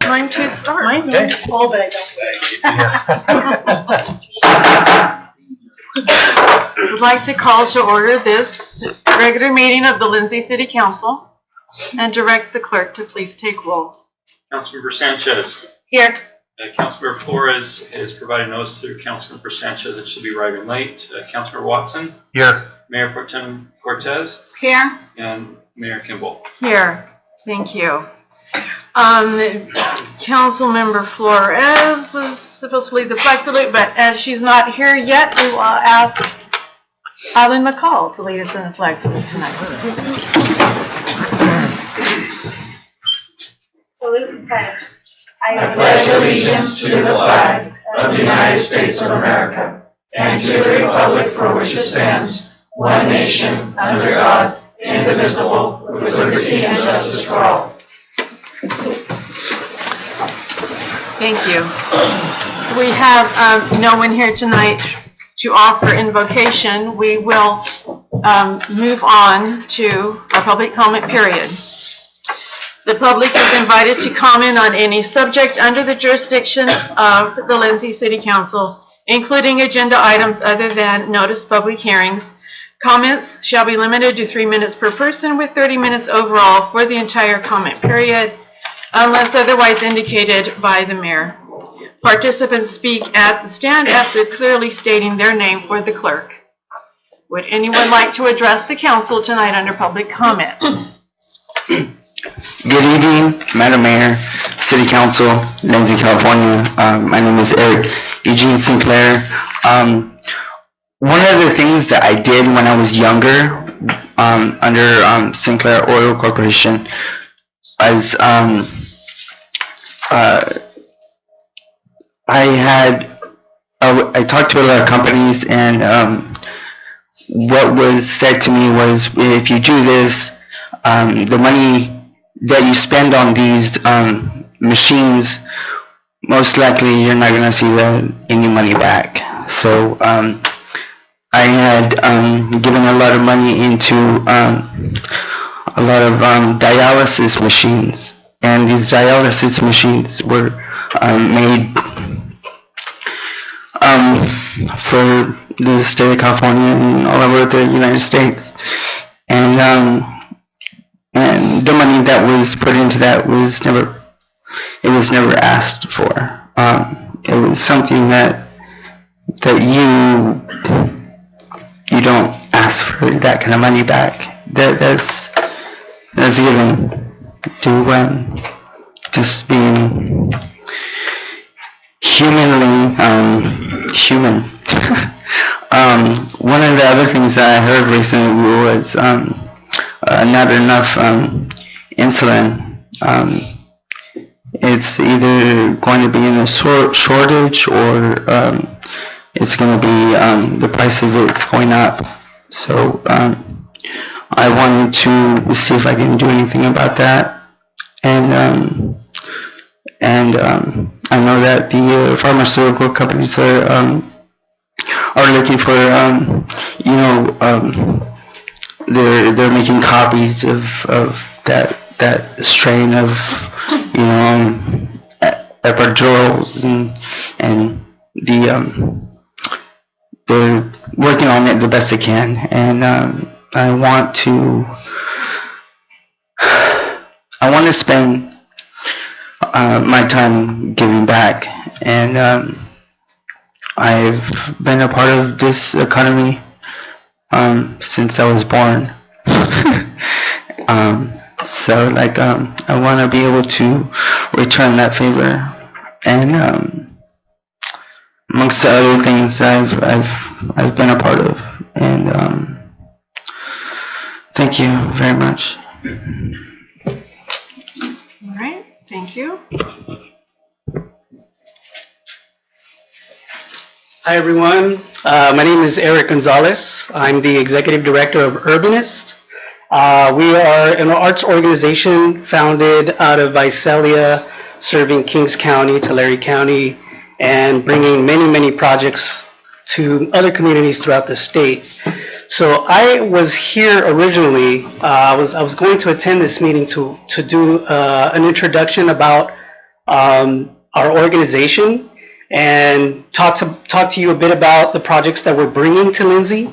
time to start. My name's full, but I don't. I'd like to call to order this regular meeting of the Lindsay City Council and direct the clerk to please take roll. Councilmember Sanchez. Here. Councilmember Flores is providing notice through Councilmember Sanchez. It should be arriving late. Councilmember Watson. Here. Mayor Pro Tem Cortez. Here. And Mayor Kimball. Here. Thank you. Councilmember Flores is supposed to lead the flag salute, but as she's not here yet, we will ask Eileen McCall to lead us in the flag salute tonight. Salute and pledge. I pledge allegiance to the flag of the United States of America and to the republic for which it stands, one nation, under God, indivisible, with liberty and justice for all. Thank you. So we have no one here tonight to offer invocation. We will move on to our public comment period. The public is invited to comment on any subject under the jurisdiction of the Lindsay City Council, including agenda items other than notice public hearings. Comments shall be limited to 3 minutes per person with 30 minutes overall for the entire comment period, unless otherwise indicated by the mayor. Participants speak at the stand after clearly stating their name for the clerk. Would anyone like to address the council tonight under public comment? Good evening, Madam Mayor, City Council, Lindsay, California. My name is Eric Eugene Sinclair. One of the things that I did when I was younger under Sinclair Oil Corporation was I talked to a lot of companies, and what was said to me was, if you do this, the money that you spend on these machines, most likely you're not going to see any money back. So I had given a lot of money into a lot of dialysis machines, and these dialysis machines were made for the state of California and all over the United States, and the money that was put into that was never asked for. It was something that you don't ask for that kind of money back. That's given to just being human. One of the other things that I heard recently was not enough insulin. It's either going to be in a shortage, or it's going to be the price of it's going up. So I wanted to see if I can do anything about that, and I know that the pharmaceutical companies are looking for they're making copies of that strain of epidurals, and they're working on it the best they can, and I want to spend my time giving back, and I've been a part of this economy since I was born. So I want to be able to return that favor, and amongst the other things I've been a part of, and thank you very much. All right, thank you. Hi everyone, my name is Eric Gonzalez. I'm the Executive Director of Urbanist. We are an arts organization founded out of Visalia, serving Kings County, Tulare County, and bringing many projects to other communities throughout the state. So I was here originally, I was going to attend this meeting to do an introduction about our organization and talk to you a bit about the projects that we're bringing to Lindsay.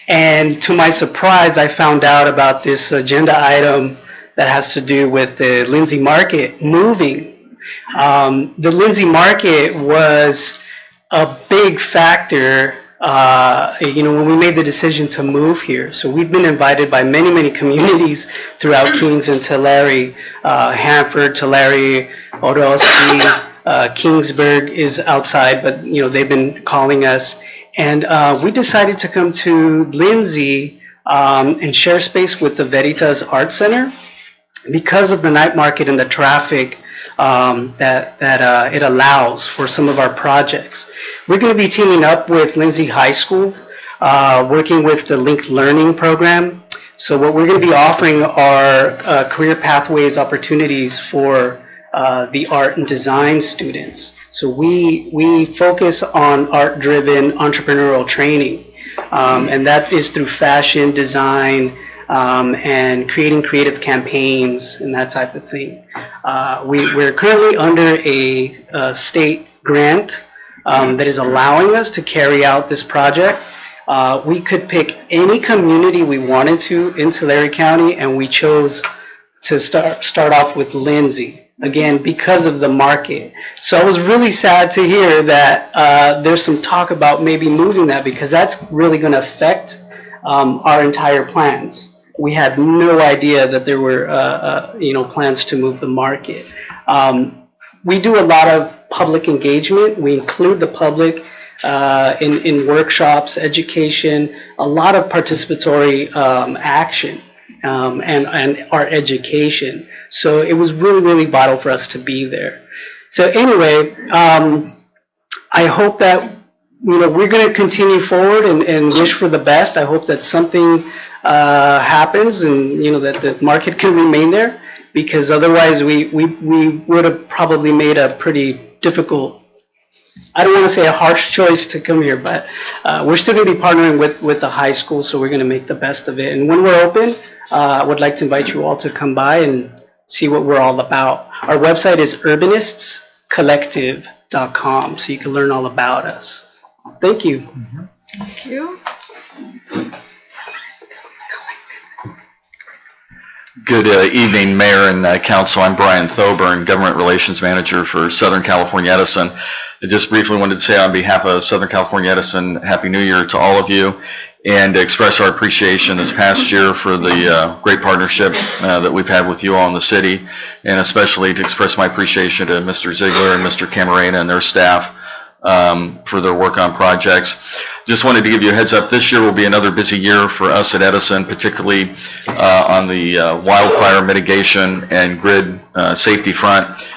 And to my surprise, I found out about this agenda item that has to do with the Lindsay Market moving. The Lindsay Market was a big factor, when we made the decision to move here. So we've been invited by many, many communities throughout Kings and Tulare, Hanford, Tulare, Orozco, Kingsburg is outside, but they've been calling us. And we decided to come to Lindsay and share space with the Veritas Art Center because of the night market and the traffic that it allows for some of our projects. We're going to be teaming up with Lindsay High School, working with the Linked Learning program. So what we're going to be offering are career pathways opportunities for the art and design students. So we focus on art-driven entrepreneurial training, and that is through fashion, design, and creating creative campaigns and that type of thing. We're currently under a state grant that is allowing us to carry out this project. We could pick any community we wanted to in Tulare County, and we chose to start off with Lindsay. Again, because of the market. So I was really sad to hear that there's some talk about maybe moving that, because that's really going to affect our entire plans. We had no idea that there were plans to move the market. We do a lot of public engagement. We include the public in workshops, education, a lot of participatory action. And our education. So it was really, really vital for us to be there. So anyway, I hope that we're going to continue forward and wish for the best. I hope that something happens and that the market can remain there, because otherwise we would have probably made a pretty difficult, I don't want to say a harsh choice to come here, but we're still going to be partnering with the high school, so we're going to make the best of it. And when we're open, I would like to invite you all to come by and see what we're all about. Our website is urbanistscollective.com, so you can learn all about us. Thank you. Thank you. Good evening, Mayor and Council. I'm Brian Thoburn, Government Relations Manager for Southern California Edison. I just briefly wanted to say on behalf of Southern California Edison, Happy New Year to all of you, and express our appreciation this past year for the great partnership that we've had with you all in the city, and especially to express my appreciation to Mr. Ziegler and Mr. Camarena and their staff for their work on projects. Just wanted to give you a heads up, this year will be another busy year for us at Edison, particularly on the wildfire mitigation and grid safety front.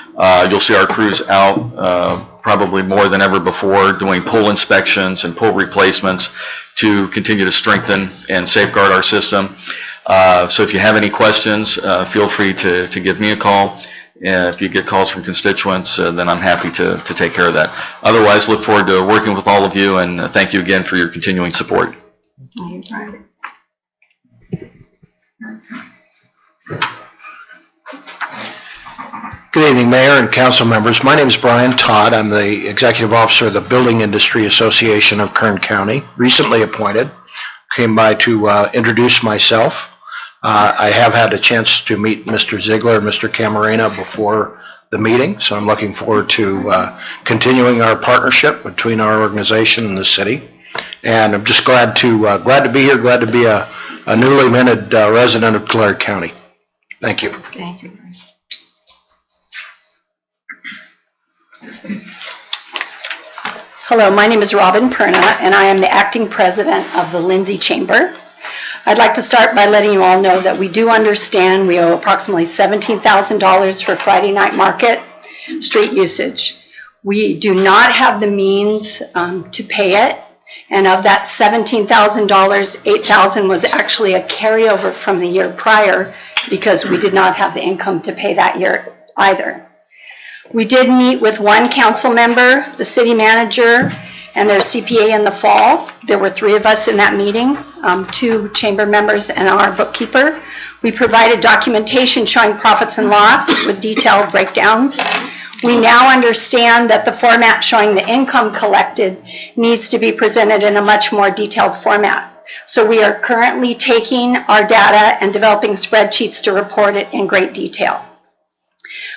You'll see our crews out probably more than ever before doing pole inspections and pole replacements to continue to strengthen and safeguard our system. So if you have any questions, feel free to give me a call. And if you get calls from constituents, then I'm happy to take care of that. Otherwise, look forward to working with all of you, and thank you again for your continuing support. Thank you, Brian. Good evening, Mayor and council members. My name is Brian Todd. I'm the Executive Officer of the Building Industry Association of Kern County, recently appointed. Came by to introduce myself. I have had a chance to meet Mr. Ziegler and Mr. Camarena before the meeting, so I'm looking forward to continuing our partnership between our organization and the city. And I'm just glad to be here, glad to be a newly minted resident of Tulare County. Thank you. Thank you, Brian. Hello, my name is Robin Perna, and I am the acting president of the Lindsay Chamber. I'd like to start by letting you all know that we do understand we owe approximately $17,000 for Friday night market street usage. We do not have the means to pay it, and of that $17,000, $8,000 was actually a carryover from the year prior because we did not have the income to pay that year either. We did meet with one council member, the city manager, and their CPA in the fall. There were 3 of us in that meeting, 2 chamber members and our bookkeeper. We provided documentation showing profits and loss with detailed breakdowns. We now understand that the format showing the income collected needs to be presented in a much more detailed format. So we are currently taking our data and developing spreadsheets to report it in great detail.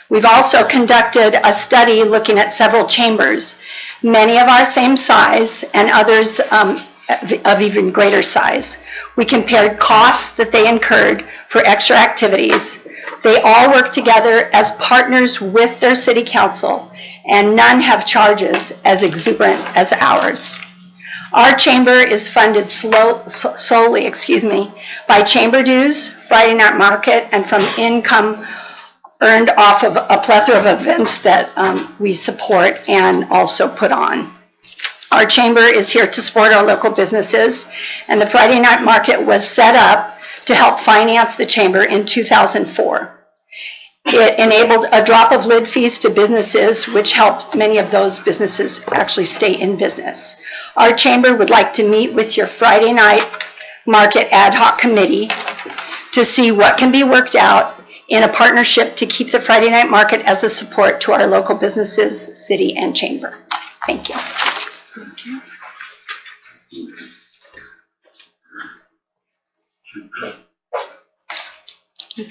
We've also conducted a study looking at several chambers, many of our same size and others of even greater size. We compared costs that they incurred for extra activities. They all work together as partners with their city council, and none have charges as exuberant as ours. Our chamber is funded solely by chamber dues, Friday night market, and from income earned off of a plethora of events that we support and also put on. Our chamber is here to support our local businesses, and the Friday night market was set up to help finance the chamber in 2004. It enabled a drop of lid fees to businesses, which helped many of those businesses actually stay in business. Our chamber would like to meet with your Friday night market ad hoc committee to see what can be worked out in a partnership to keep the Friday night market as a support to our local businesses, city, and chamber. Thank you.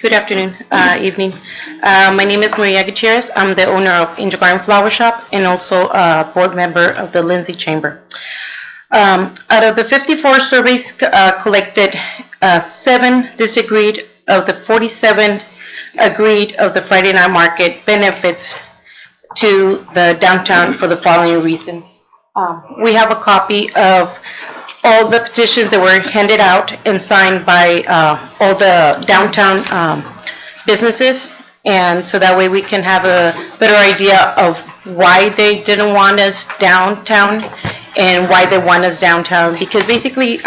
Good afternoon, evening. My name is Maria Gutierrez. I'm the owner of Angel Garden Flower Shop and also a board member of the Lindsay Chamber. Out of the 54 surveys collected, 7 disagreed of the 47 agreed of the Friday night market benefits to the downtown for the following reasons. We have a copy of all the petitions that were handed out and signed by all the downtown businesses, and so that way we can have a better idea of why they didn't want us downtown and why they want us downtown, because basically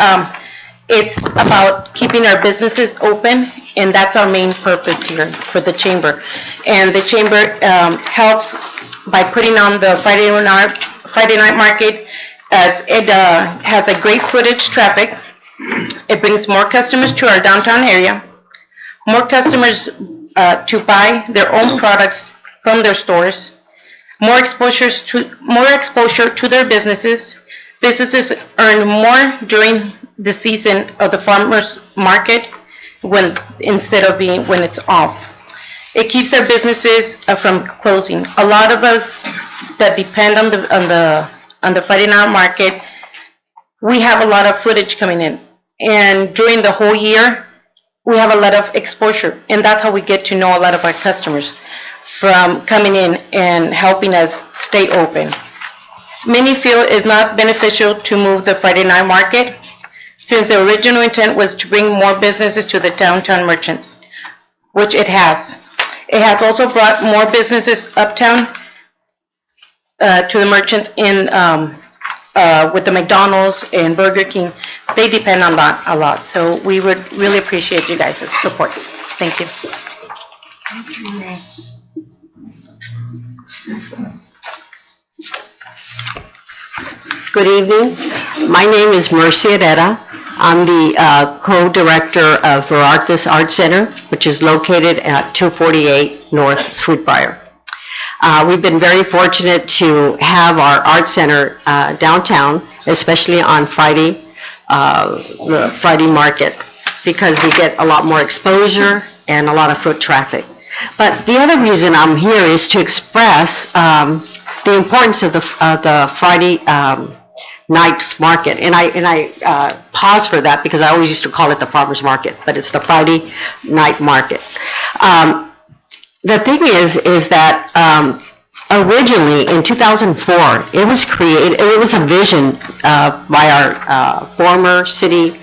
it's about keeping our businesses open, and that's our main purpose here for the chamber. And the chamber helps by putting on the Friday night market. It has a great footage traffic. It brings more customers to our downtown area, more customers to buy their own products from their stores, more exposure to their businesses. Businesses earn more during the season of the farmers market instead of when it's off. It keeps our businesses from closing. A lot of us that depend on the Friday night market, we have a lot of footage coming in, and during the whole year we have a lot of exposure, and that's how we get to know a lot of our customers from coming in and helping us stay open. Many feel it's not beneficial to move the Friday night market, since the original intent was to bring more businesses to the downtown merchants, which it has. It has also brought more businesses uptown to the merchants in with the McDonald's and Burger King. They depend on that a lot, so we would really appreciate you guys' support. Thank you. Good evening. My name is Mercy Herrera. I'm the co-director of Verartes Art Center, which is located at 248 North Sweetbriar. We've been very fortunate to have our art center downtown, especially on Friday, the Friday market, because we get a lot more exposure and a lot of foot traffic. But the other reason I'm here is to express the importance of the Friday night's market, and I pause for that because I always used to call it the farmers market, but it's the Friday night market. The thing is that originally in 2004, it was created. It was a vision by our former city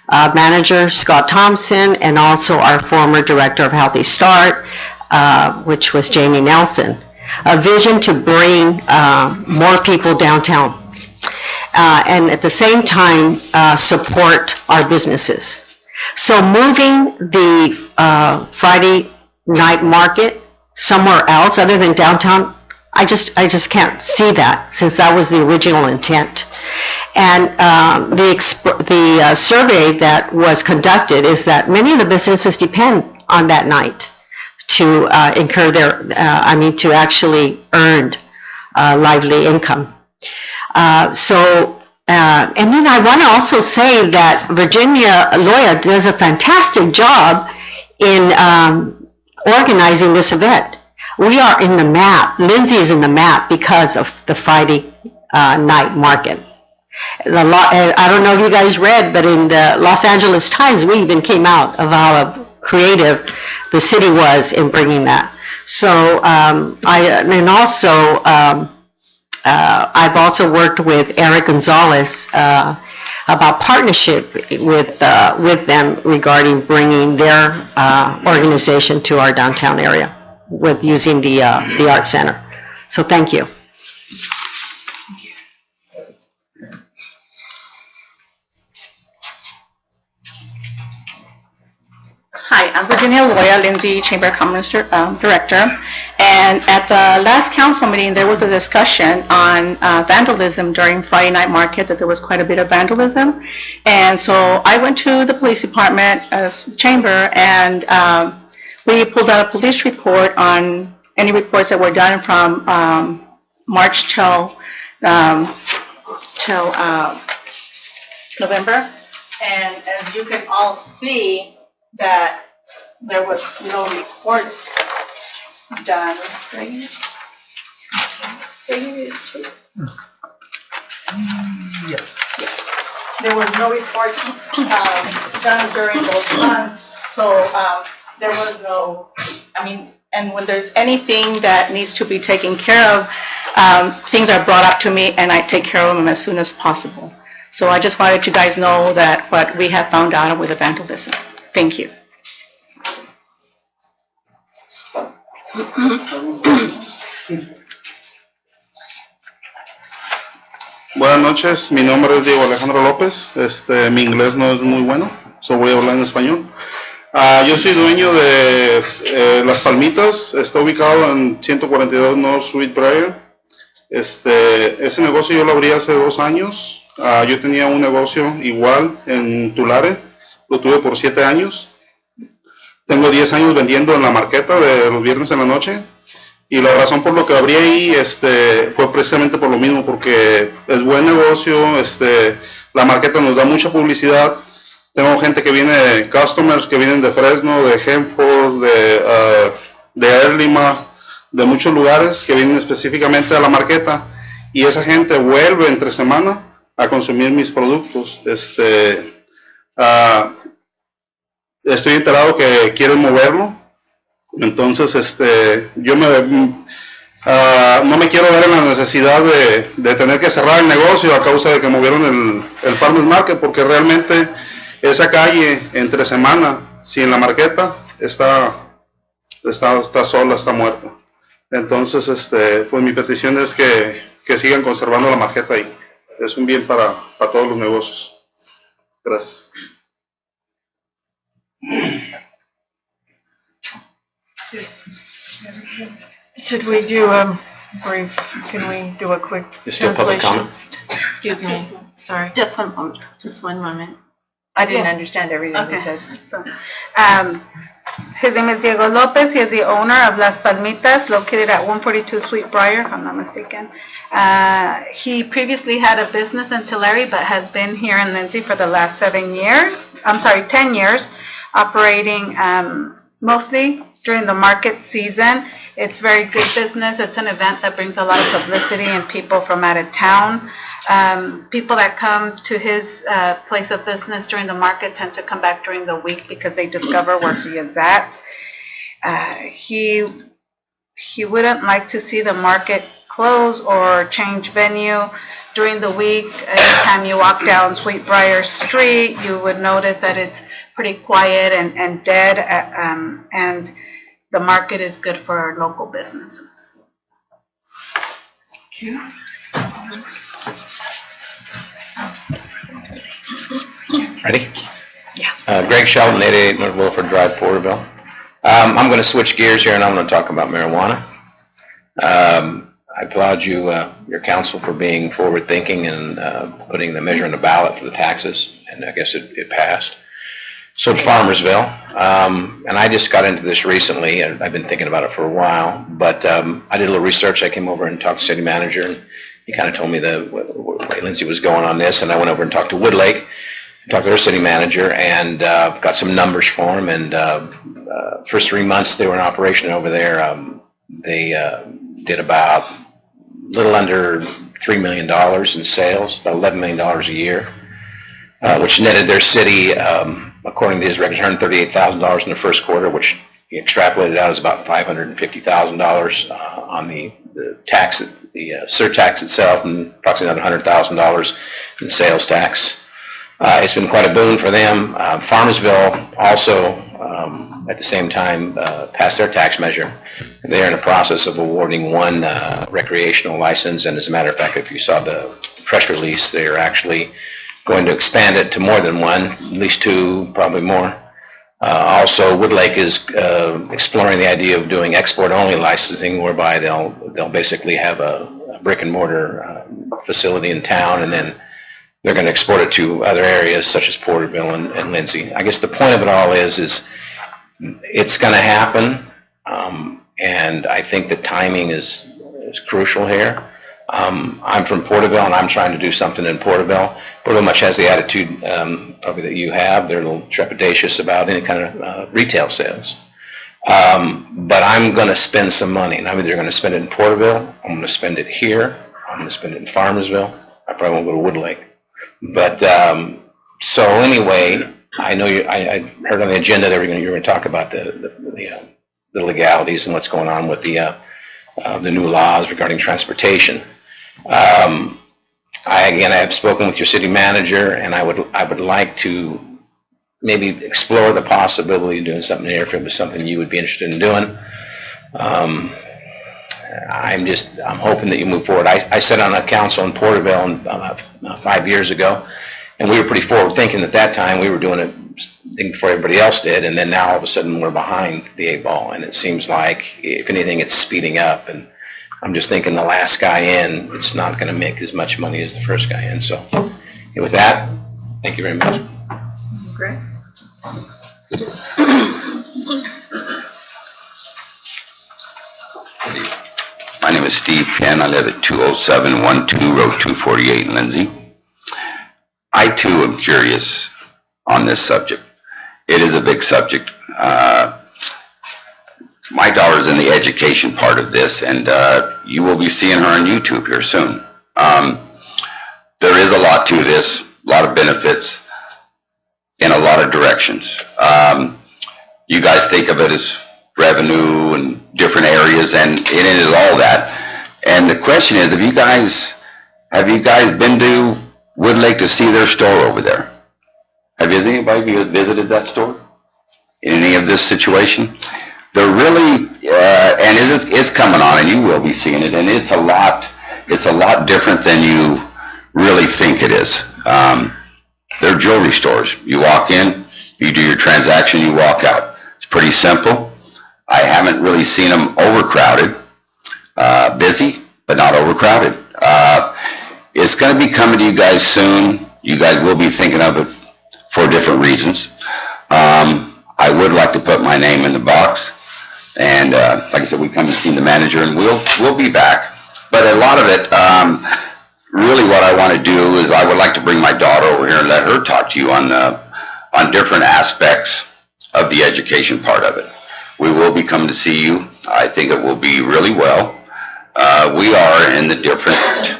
manager Scott Thompson, and also our former director of Healthy Start, which was Jamie Nelson. A vision to bring more people downtown. And at the same time support our businesses. So moving the Friday night market somewhere else other than downtown, I just can't see that, since that was the original intent. And the survey that was conducted is that many of the businesses depend on that night. to incur to actually earn lively income. And then I want to also say that Virginia Loya does a fantastic job in organizing this event. We are in the map. Lindsay is in the map because of the Friday night market. I don't know if you guys read, but in the Los Angeles Times, we even came out of how creative the city was in bringing that. So I've also worked with Eric Gonzalez about partnership with them regarding bringing their organization to our downtown area with using the Art Center. So thank you. Hi, I'm Virginia Loya, Lindsay Chamber of Commerce Director. And at the last council meeting, there was a discussion on vandalism during Friday night market, that there was quite a bit of vandalism. And so I went to the police department as chamber, and we pulled out a police report on any reports that were done from March till November. And as you can all see, that there was no reports done. Yes. There was no reports done during those months, so there was no, and when there's anything that needs to be taken care of, things are brought up to me and I take care of them as soon as possible. So I just wanted you guys know that what we have found out with the vandalism. Thank you. Buenas noches, mi nombre es Diego Alejandro López. Mi inglés no es muy bueno, so voy a hablar en español. Yo soy dueño de Las Palmitas, está ubicado en 142 North Sweet Briar. Ese negocio yo lo abrí hace 2 años. Yo tenía un negocio igual en Tulare, lo tuve por 7 años. Tengo 10 años vendiendo en la marqueta de los viernes en la noche. Y la razón por lo que abrí ahí fue precisamente por lo mismo, porque es buen negocio, la marqueta nos da mucha publicidad. Tengo gente que viene, customers que vienen de Fresno, de Hanford, de Erlima, de muchos lugares que vienen específicamente a la marqueta, y esa gente vuelve entre semana a consumir mis productos. Estoy enterado que quieren moverlo, entonces yo no me quiero ver en la necesidad de tener que cerrar el negocio a causa de que movieron el Farmers Market, porque realmente esa calle entre semana, sin la marqueta, está sola, está muerta. Entonces, pues mi petición es que sigan conservando la marqueta ahí. Es un bien para todos los negocios. Gracias. Should we do a brief, can we do a quick Just do a public translation? comment. Excuse me, sorry. Just one moment. Just one moment. I didn't Yeah. understand everything you said. So, his name is Diego Lopez. He is the owner of Las Palmitas, located at 142 Sweet Briar, if I'm not mistaken. He previously had a business in Tulare, but has been here in Lindsay for the last 10 years, operating mostly during the market season. It's very good business. It's an event that brings a lot of publicity and people from out of town. People that come to his place of business during the market tend to come back during the week because they discover where he is at. He wouldn't like to see the market close or change venue during the week. Anytime you walk down Sweetbriar Street, you would notice that it's pretty quiet and dead, and the market is good for local businesses. Thank you. Ready? Yeah. Greg Shelton, 88 North Wilford Drive, Porterville. I'm going to switch gears here and I'm going to talk about marijuana. I applaud you, your council, for being forward-thinking and putting the measure on the ballot for the taxes, and I guess it passed. So Farmersville, and I just got into this recently, and I've been thinking about it for a while, but I did a little research. I came over and talked to city manager, and he kind of told me where Lindsay was going on this, and I went over and talked to Woodlake, talked to their city manager, and got some numbers for him, and first 3 months they were in operation over there, they did about a little under $3 million in sales, about $11 million a year, which netted their city, according to his records, $138,000 in the first quarter, which he extrapolated out as about $550,000 on the tax, the surtax itself, and approximately another $100,000 in sales tax. It's been quite a boon for them. Farmersville also, at the same time, passed their tax measure. They're in the process of awarding one recreational license, and as a matter of fact, if you saw the press release, they're actually going to expand it to more than one, at least two, probably more. Also, Woodlake is exploring the idea of doing export-only licensing, whereby they'll basically have a brick-and-mortar facility in town, and then they're going to export it to other areas such as Porterville and Lindsay. I guess the point of it all is it's going to happen, and I think the timing is crucial here. I'm from Porterville, and I'm trying to do something in Porterville. Porterville much has the attitude probably that you have. They're a little trepidatious about any kind of retail sales. But I'm going to spend some money, and I'm either going to spend it in Porterville, I'm going to spend it here, I'm going to spend it in Farmersville. I probably won't go to Woodlake. But so anyway, I know I heard on the agenda that you're going to talk about the legalities and what's going on with the new laws regarding transportation. I have spoken with your city manager, and I would like to maybe explore the possibility of doing something here if it was something you would be interested in doing. I'm hoping that you move forward. I sat on a council in Porterville 5 years ago, and we were pretty forward thinking at that time. We were doing it before everybody else did, and then now all of a sudden we're behind the 8 ball, and it seems like, if anything, it's speeding up. And I'm just thinking the last guy in, it's not going to make as much money as the first guy in. So with that, thank you very much. Great. My name is Steve Penn. I live at 20712 Road 248 in Lindsay. I too am curious on this subject. It is a big subject. My daughter's in the education part of this, and you will be seeing her on YouTube here soon. There is a lot to this, a lot of benefits in a lot of directions. You guys think of it as revenue and different areas, and it is all that. And the question is, have you guys been to Woodlake to see their store over there? Has anybody of you visited that store in any of this situation? They're really, and it's coming on, and you will be seeing it, and it's a lot different than you really think it is. They're jewelry stores. You walk in, you do your transaction, you walk out. It's pretty simple. I haven't really seen them overcrowded, busy, but not overcrowded. It's going to be coming to you guys soon. You guys will be thinking of it for different reasons. I would like to put my name in the box, and like I said, we come and see the manager, and we'll be back. But a lot of it, really, what I want to do is I would like to bring my daughter over here and let her talk to you on different aspects of the education part of it. We will be coming to see you. I think it will be really well. We are in the different,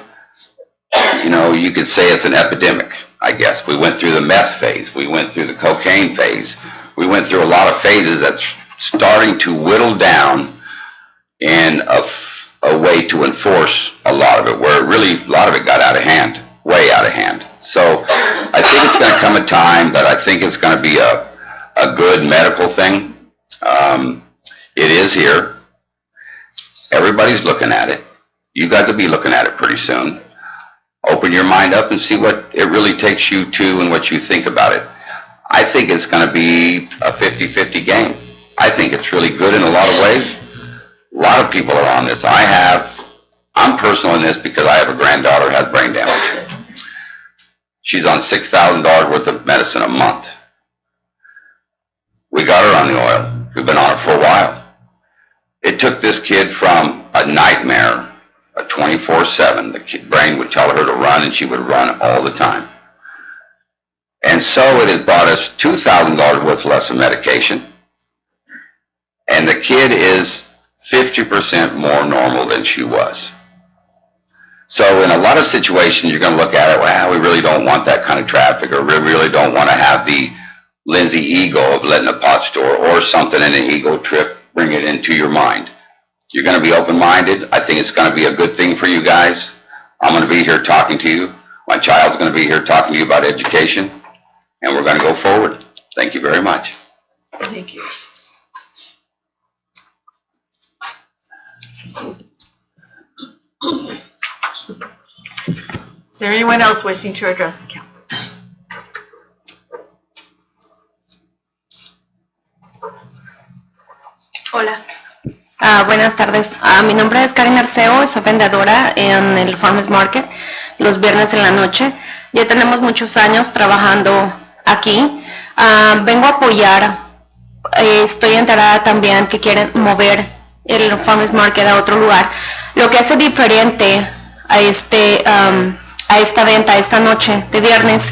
you could say it's an epidemic, I guess. We went through the meth phase. We went through the cocaine phase. We went through a lot of phases that's starting to whittle down in a way to enforce a lot of it, where really a lot of it got out of hand, way out of hand. So I think it's going to come a time that I think it's going to be a good medical thing. It is here. Everybody's looking at it. You guys will be looking at it pretty soon. Open your mind up and see what it really takes you to and what you think about it. I think it's going to be a 50-50 game. I think it's really good in a lot of ways. A lot of people are on this. I'm personal in this because I have a granddaughter who has brain damage. She's on $6,000 worth of medicine a month. We got her on the oil. We've been on it for a while. It took this kid from a nightmare, a 24/7. The brain would tell her to run, and she would run all the time. And so it has brought us $2,000 worth less of medication. And the kid is 50% more normal than she was. So in a lot of situations, you're going to look at it, well, we really don't want that kind of traffic, or we really don't want to have the Lindsay ego of letting a pot store or something in an ego trip bring it into your mind. You're going to be open-minded. I think it's going to be a good thing for you guys. I'm going to be here talking to you. My child's going to be here talking to you about education, and we're going to go forward. Thank you very much. Thank you. Is there anyone else wishing to address the council? Hola. Buenas tardes. Mi nombre es Karen Arceo, soy vendedora en el Farmers Market los viernes en la noche. Ya tenemos muchos años trabajando aquí. Vengo a apoyar. Estoy enterada también que quieren mover el Farmers Market a otro lugar. Lo que hace diferente a esta venta esta noche de viernes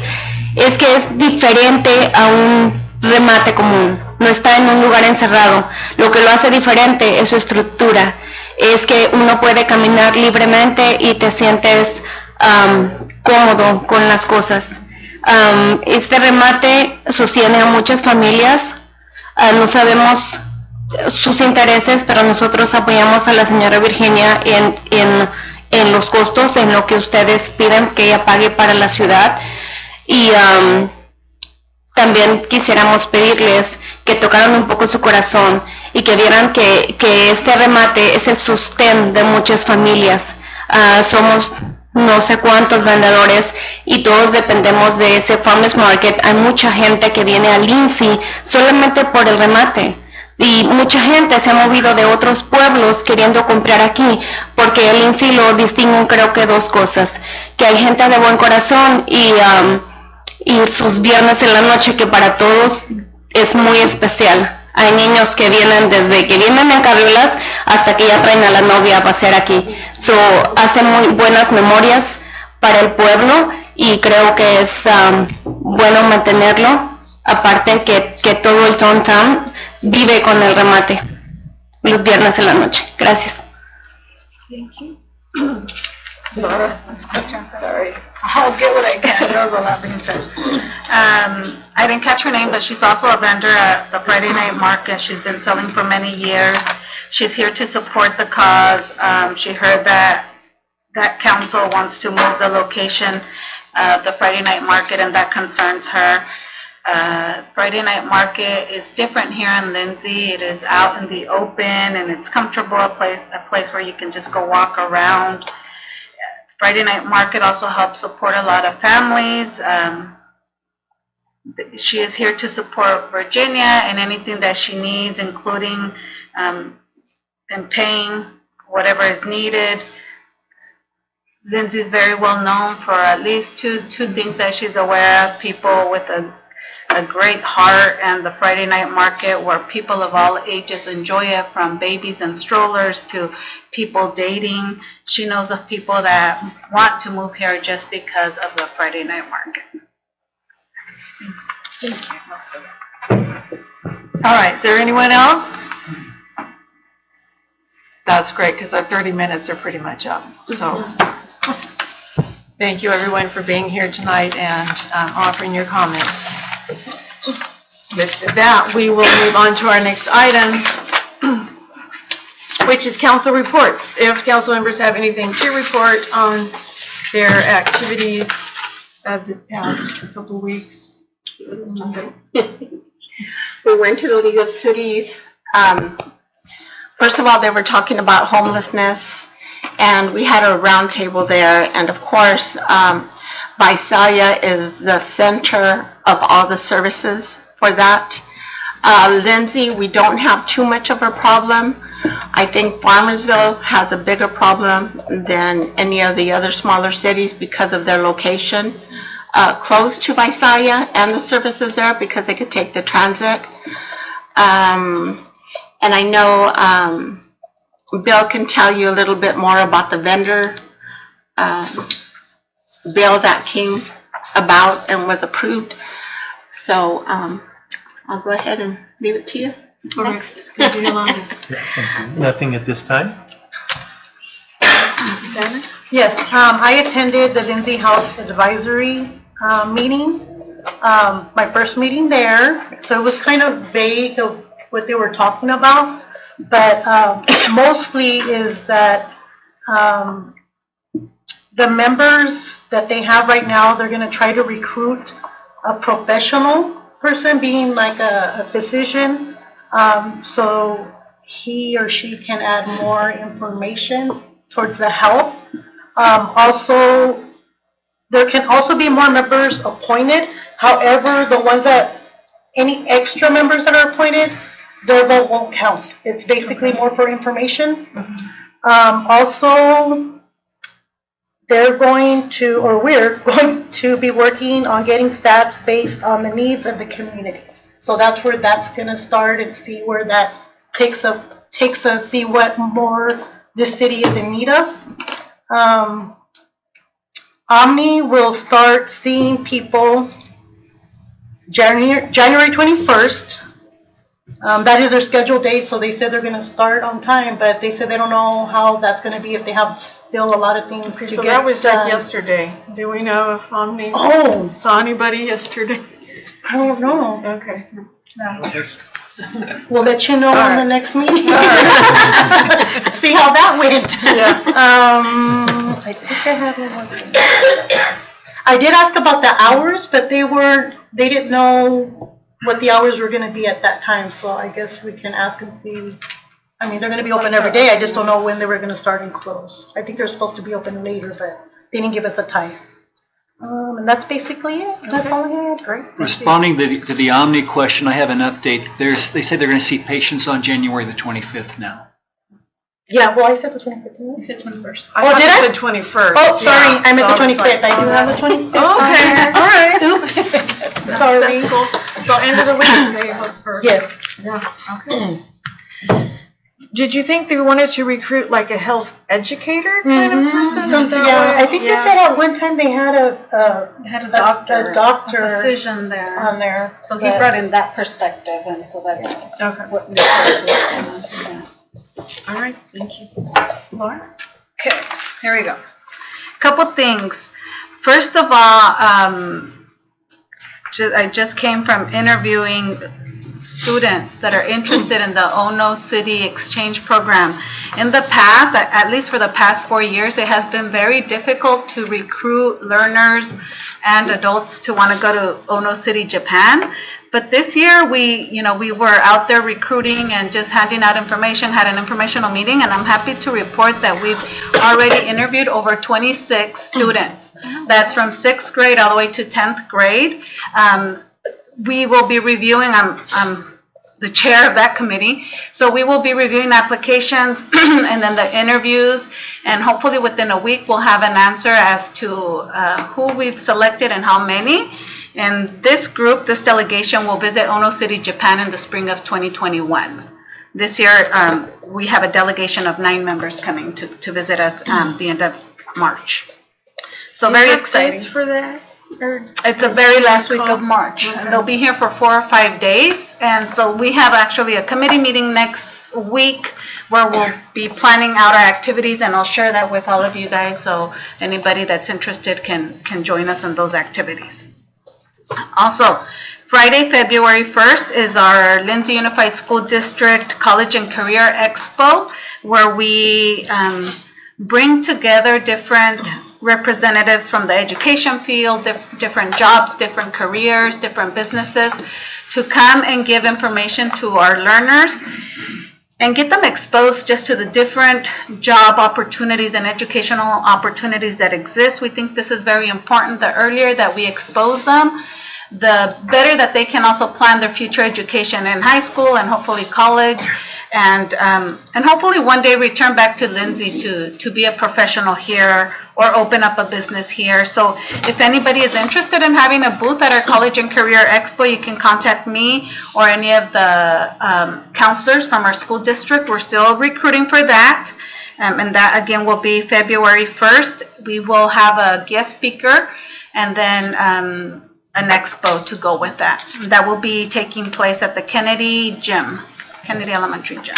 es que es diferente a un remate común. No está en un lugar encerrado. Lo que lo hace diferente es su estructura. Es que uno puede caminar libremente y te sientes cómodo con las cosas. Este remate sostiene a muchas familias. No sabemos sus intereses, pero nosotros apoyamos a la señora Virginia en los costos, en lo que ustedes piden que ella pague para la ciudad. Y también quisiéramos pedirles que tocaran un poco su corazón y que vieran que este remate es el sostén de muchas familias. Somos no sé cuántos vendedores y todos dependemos de ese Farmers Market. Hay mucha gente que viene a Lindsay solamente por el remate. Y mucha gente se ha movido de otros pueblos queriendo comprar aquí, porque el Lindsay lo distinguen creo que dos cosas, que hay gente de buen corazón y sus viernes en la noche que para todos es muy especial. Hay niños que vienen desde que vienen en carriolas hasta que ya traen a la novia a pasear aquí. Hacen muy buenas memorias para el pueblo y creo que es bueno mantenerlo. Aparte que todo el downtown vive con el remate los viernes en la noche. Gracias. Thank you. Laura, sorry. I'll get what I can. There was a lot being said. I didn't catch her name, but she's also a vendor at the Friday night market. She's been selling for many years. She's here to support the cause. She heard that council wants to move the location of the Friday night market, and that concerns her. Friday night market is different here in Lindsay. It is out in the open and it's comfortable, a place where you can just go walk around. Friday night market also helps support a lot of families. She is here to support Virginia and anything that she needs, including and paying whatever is needed. Lindsay is very well known for at least two things that she's aware of: people with a great heart, and the Friday night market where people of all ages enjoy it, from babies and strollers to people dating. She knows of people that want to move here just because of the Friday night market. Thank you. All right, is there anyone else? That's great, because our 30 minutes are pretty much up. So thank you, everyone, for being here tonight and offering your comments. With that, we will move on to our next item, which is council reports. If council members have anything to report on their activities of this past couple weeks. We went to the League of Cities. First of all, they were talking about homelessness, and we had a round table there, and of course, Visalia is the center of all the services for that. Lindsay, we don't have too much of a problem. I think Farmersville has a bigger problem than any of the other smaller cities because of their location close to Visalia and the services there, because they could take the transit. And I know Bill can tell you a little bit more about the vendor bill that came about and was approved. So I'll go ahead and leave it to you. Next. Nothing at this time? Yes, I attended the Lindsay Health Advisory meeting, my first meeting there. So it was kind of vague of what they were talking about, but mostly is that the members that they have right now, they're going to try to recruit a professional person, being like a physician, so he or she can add more information towards the health. Also, there can also be more members appointed. However, the ones that, any extra members that are appointed, their vote won't count. It's basically more for information. Also, they're going to, or we're going to be working on getting stats based on the needs of the community. So that's where that's going to start, and see where that takes us, see what more this city is in need of. Omni will start seeing people January 21st. That is their scheduled date, so they said they're going to start on time, but they said they don't know how that's going to be, if they have still a lot of things to get done. So that was done yesterday. Do we know if Omni saw anybody yesterday? I don't know. Okay. We'll let you know on the next meeting. See how that went. I think I have one more thing. I did ask about the hours, but they didn't know what the hours were going to be at that time, so I guess we can ask and see. I mean, they're going to be open every day. I just don't know when they were going to start and close. I think they're supposed to be open later, but they didn't give us a time. And that's basically it. That's all I had. Great. Responding to the Omni question, I have an update. They said they're going to see patients on January the 25th now. Yeah, well, I said the 25th. You said 21st. Oh, did I? The 21st. Oh, sorry. I meant the 25th. I do have the 25th. Okay, all right. Oops. Sorry. That's cool. So end of the week, they hope for. Yes. Yeah, okay. Did you think they wanted to recruit like a health educator kind of person? Yeah, I think they said at one time they had a doctor, a physician there. on there. So he brought in that perspective, and so that's Okay. what makes it. All right, thank you. Laura? Okay, here we go. Couple things. First of all, I just came from interviewing students that are interested in the Ono City Exchange Program. In the past, at least for the past 4 years, it has been very difficult to recruit learners and adults to want to go to Ono City, Japan. But this year, we were out there recruiting and just handing out information, had an informational meeting, and I'm happy to report that we've already interviewed over 26 students. That's from 6th grade all the way to 10th grade. We will be reviewing, I'm the chair of that committee, so we will be reviewing applications and then the interviews, and hopefully within a week we'll have an answer as to who we've selected and how many. And this group, this delegation, will visit Ono City, Japan in the spring of 2021. This year, we have a delegation of 9 members coming to visit us the end of March. So very exciting. Dates for that? It's the very last week of March. Okay. And they'll be here for 4 or 5 days. And so we have actually a committee meeting next week where we'll be planning out our activities, and I'll share that with all of you guys, so anybody that's interested can join us in those activities. Also, Friday, February 1st is our Lindsay Unified School District College and Career Expo, where we bring together different representatives from the education field, different jobs, different careers, different businesses, to come and give information to our learners and get them exposed just to the different job opportunities and educational opportunities that exist. We think this is very important. The earlier that we expose them, the better that they can also plan their future education in high school and hopefully college, and hopefully one day return back to Lindsay to be a professional here or open up a business here. So if anybody is interested in having a booth at our College and Career Expo, you can contact me or any of the counselors from our school district. We're still recruiting for that. And that again will be February 1st. We will have a guest speaker and then an expo to go with that. That will be taking place at the Kennedy Elementary Gym.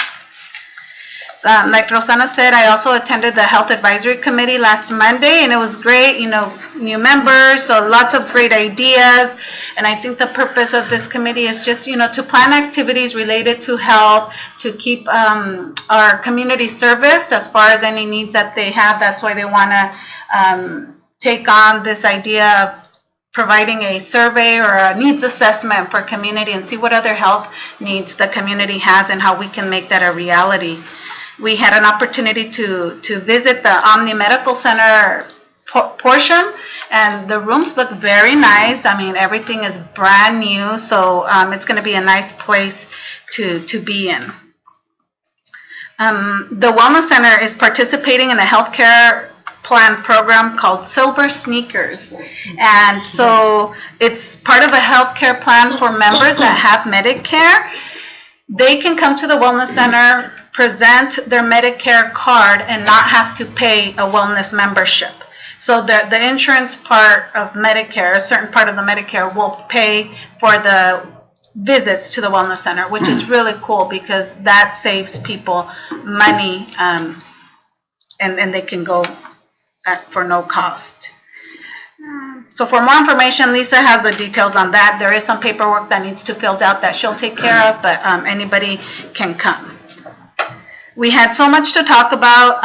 Like Rosana said, I also attended the Health Advisory Committee last Monday, and it was great, new members, so lots of great ideas. And I think the purpose of this committee is just, to plan activities related to health, to keep our community serviced as far as any needs that they have. That's why they want to take on this idea of providing a survey or a needs assessment for community and see what other health needs the community has and how we can make that a reality. We had an opportunity to visit the Omni Medical Center portion, and the rooms look very nice. I mean, everything is brand new, so it's going to be a nice place to be in. The Wellness Center is participating in a healthcare plan program called Silver Sneakers. And so it's part of a healthcare plan for members that have Medicare. They can come to the Wellness Center, present their Medicare card, and not have to pay a wellness membership. So the insurance part of Medicare, a certain part of the Medicare, will pay for the visits to the Wellness Center, which is really cool because that saves people money, and they can go for no cost. So for more information, Lisa has the details on that. There is some paperwork that needs to be filled out that she'll take care of, but anybody can come. We had so much to talk about.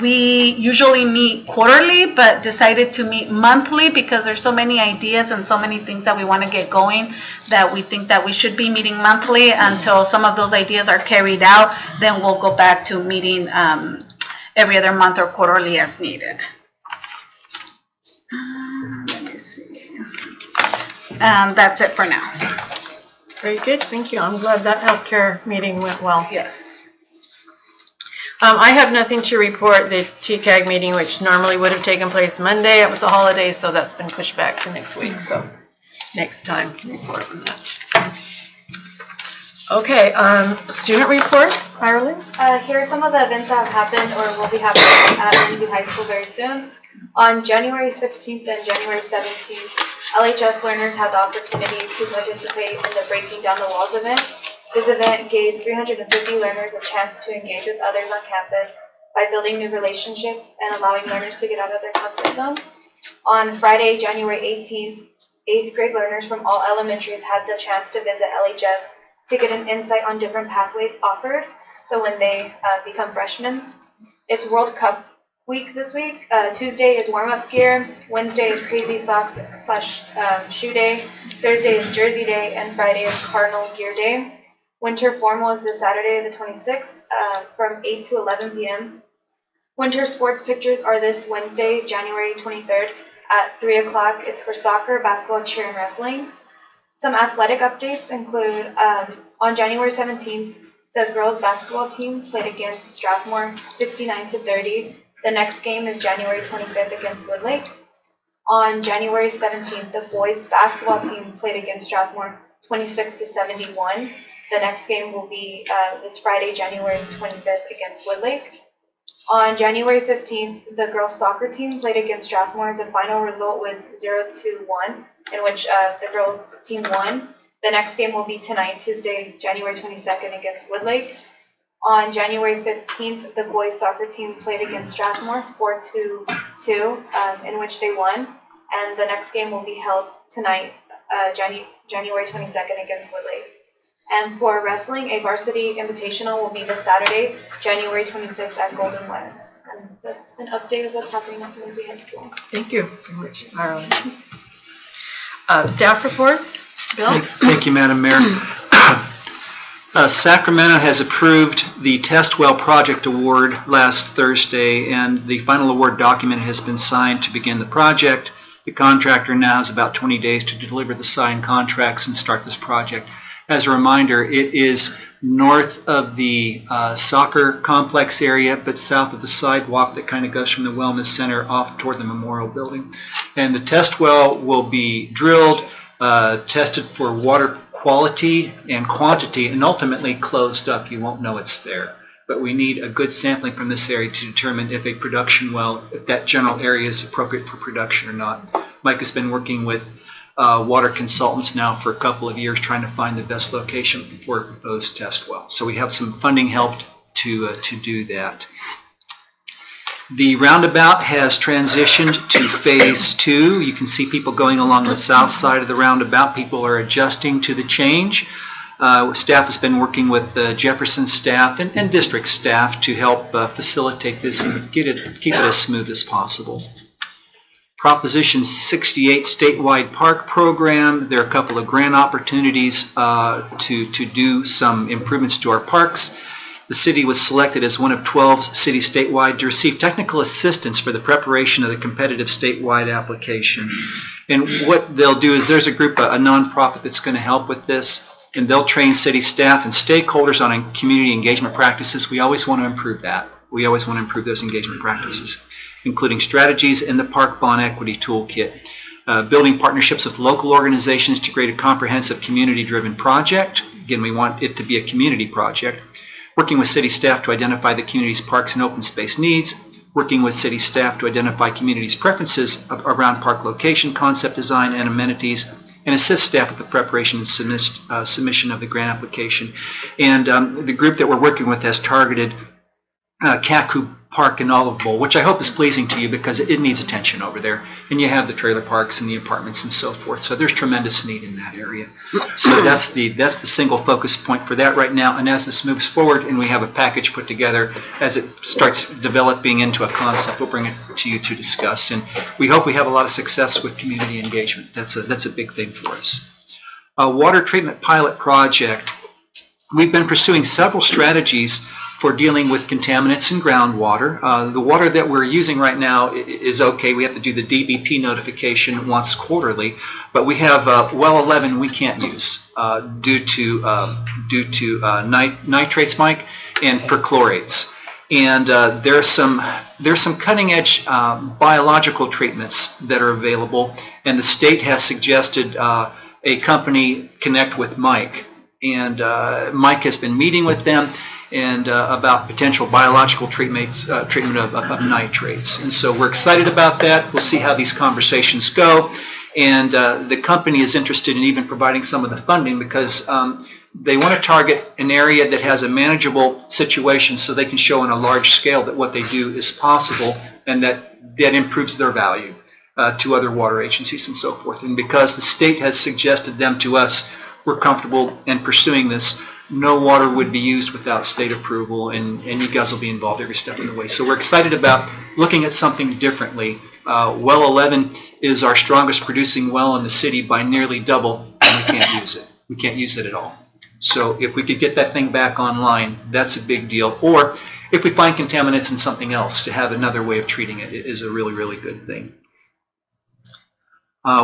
We usually meet quarterly, but decided to meet monthly because there's so many ideas and so many things that we want to get going that we think that we should be meeting monthly until some of those ideas are carried out. Then we'll go back to meeting every other month or quarterly as needed. Let me see. And that's it for now. Very good, thank you. I'm glad that healthcare meeting went well. Yes. I have nothing to report. The TCAG meeting, which normally would have taken place Monday, it was the holiday, so that's been pushed back to next week. So next time, report on that. Okay, student reports, Ireland? Here are some of the events that have happened or will be happening at Lindsay High School very soon. On January 16th and January 17th, LHS learners had the opportunity to participate in the Breaking Down the Walls event. This event gave 350 learners a chance to engage with others on campus by building new relationships and allowing learners to get out of their comfort zone. On Friday, January 18th, 8th grade learners from all elementaries had the chance to visit LHS to get an insight on different pathways offered, so when they become freshmen. It's World Cup week this week. Tuesday is warm-up gear, Wednesday is Crazy Socks / shoe day, Thursday is Jersey day, and Friday is Cardinal gear day. Winter formal is this Saturday, the 26th, from 8 to 11 p.m. Winter sports pictures are this Wednesday, January 23rd at 3 o'clock. It's for soccer, basketball, cheer, and wrestling. Some athletic updates include on January 17th, the girls basketball team played against Strathmore 69-30. The next game is January 25th against Woodlake. On January 17th, the boys basketball team played against Strathmore 26-71. The next game will be this Friday, January 25th against Woodlake. On January 15th, the girls soccer team played against Strathmore. The final result was 0-1, in which the girls team won. The next game will be tonight, Tuesday, January 22nd against Woodlake. On January 15th, the boys soccer team played against Strathmore 4-2, in which they won. And the next game will be held tonight, January 22nd against Woodlake. And for wrestling, a varsity invitational will be this Saturday, January 26th at Golden West. And that's an update of what's happening at Lindsay High School. Thank you very much, Ireland. Staff reports, Bill? Thank you, Madam Mayor. Sacramento has approved the Test Well Project Award last Thursday, and the final award document has been signed to begin the project. The contractor now has about 20 days to deliver the signed contracts and start this project. As a reminder, it is north of the soccer complex area, but south of the sidewalk that kind of goes from the Wellness Center off toward the Memorial Building. And the test well will be drilled, tested for water quality and quantity, and ultimately closed up. You won't know it's there. But we need a good sampling from this area to determine if a production well, if that general area is appropriate for production or not. Mike has been working with water consultants now for a couple of years trying to find the best location for a proposed test well. So we have some funding help to do that. The roundabout has transitioned to phase 2. You can see people going along the south side of the roundabout. People are adjusting to the change. Staff has been working with the Jefferson staff and district staff to help facilitate this and keep it as smooth as possible. Proposition 68 statewide park program. There are a couple of grant opportunities to do some improvements to our parks. The city was selected as one of 12 cities statewide to receive technical assistance for the preparation of the competitive statewide application. And what they'll do is there's a group, a nonprofit that's going to help with this. And they'll train city staff and stakeholders on community engagement practices. We always want to improve that. We always want to improve those engagement practices, including strategies in the Park Bond Equity Toolkit, building partnerships with local organizations to create a comprehensive community-driven project. Again, we want it to be a community project. Working with city staff to identify the community's parks and open space needs, working with city staff to identify communities' preferences around park location, concept design, and amenities, and assist staff with the preparation and submission of the grant application. And the group that we're working with has targeted Cacu Park in Olive Bowl, which I hope is pleasing to you because it needs attention over there. And you have the trailer parks and the apartments and so forth. So there's tremendous need in that area. So that's the single focus point for that right now. And as this moves forward and we have a package put together, as it starts developing into a concept, we'll bring it to you to discuss. And we hope we have a lot of success with community engagement. That's a big thing for us. A water treatment pilot project. We've been pursuing several strategies for dealing with contaminants in groundwater. The water that we're using right now is okay. We have to do the DBP notification once quarterly, but we have well 11 we can't use due to nitrates, Mike, and perchlorates. And there's some cutting edge biological treatments that are available, and the state has suggested a company connect with Mike, and Mike has been meeting with them and about potential biological treatment of nitrates. And so we're excited about that. We'll see how these conversations go. And the company is interested in even providing some of the funding because they want to target an area that has a manageable situation so they can show on a large scale that what they do is possible and that improves their value to other water agencies and so forth. And because the state has suggested them to us, we're comfortable in pursuing this. No water would be used without state approval, and you guys will be involved every step of the way. So we're excited about looking at something differently. Well 11 is our strongest producing well in the city by nearly double, and we can't use it. We can't use it at all. So if we could get that thing back online, that's a big deal. Or if we find contaminants in something else, to have another way of treating it is a really, really good thing.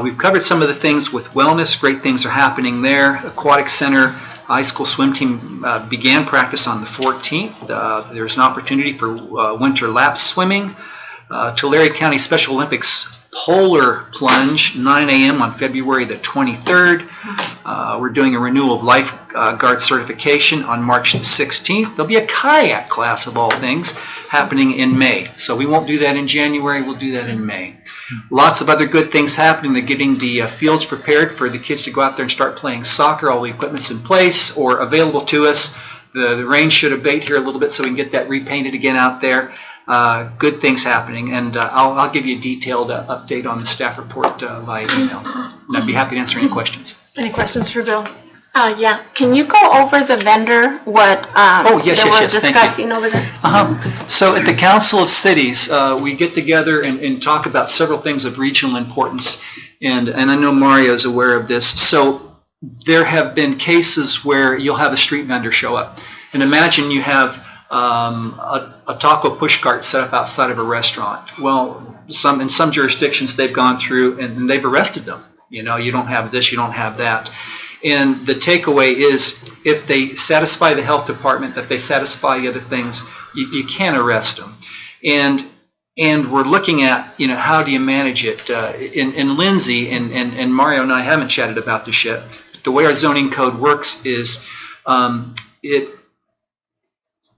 We've covered some of the things with wellness. Great things are happening there. Aquatic Center high school swim team began practice on the 14th. There's an opportunity for winter lap swimming. Tulare County Special Olympics polar plunge, 9 a.m. on February the 23rd. We're doing a renewal of lifeguard certification on March the 16th. There'll be a kayak class, of all things, happening in May. So we won't do that in January, we'll do that in May. Lots of other good things happening. They're getting the fields prepared for the kids to go out there and start playing soccer. All the equipment's in place or available to us. The rain should abate here a little bit so we can get that repainted again out there. Good things happening, and I'll give you a detailed update on the staff report via email. And I'd be happy to answer any questions. Any questions for Bill? Yeah. Can you go over the vendor, what yes, they were thank you. discussing over there? So at the Council of Cities, we get together and talk about several things of regional importance, and I know Mario is aware of this. So there have been cases where you'll have a street vendor show up, and imagine you have a taco push cart set up outside of a restaurant. Well, in some jurisdictions they've gone through and they've arrested them. You know, you don't have this, you don't have that. And the takeaway is, if they satisfy the health department, if they satisfy the other things, you can't arrest them. And we're looking at, how do you manage it? In Lindsay, and Mario and I haven't chatted about this yet, but the way our zoning code works is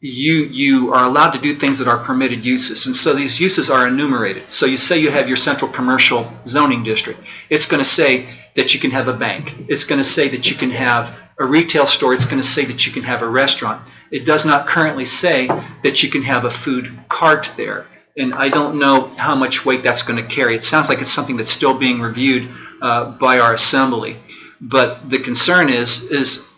you are allowed to do things that are permitted uses. And so these uses are enumerated. So you say you have your central commercial zoning district. It's going to say that you can have a bank. It's going to say that you can have a retail store. It's going to say that you can have a restaurant. It does not currently say that you can have a food cart there. And I don't know how much weight that's going to carry. It sounds like it's something that's still being reviewed by our assembly. But the concern is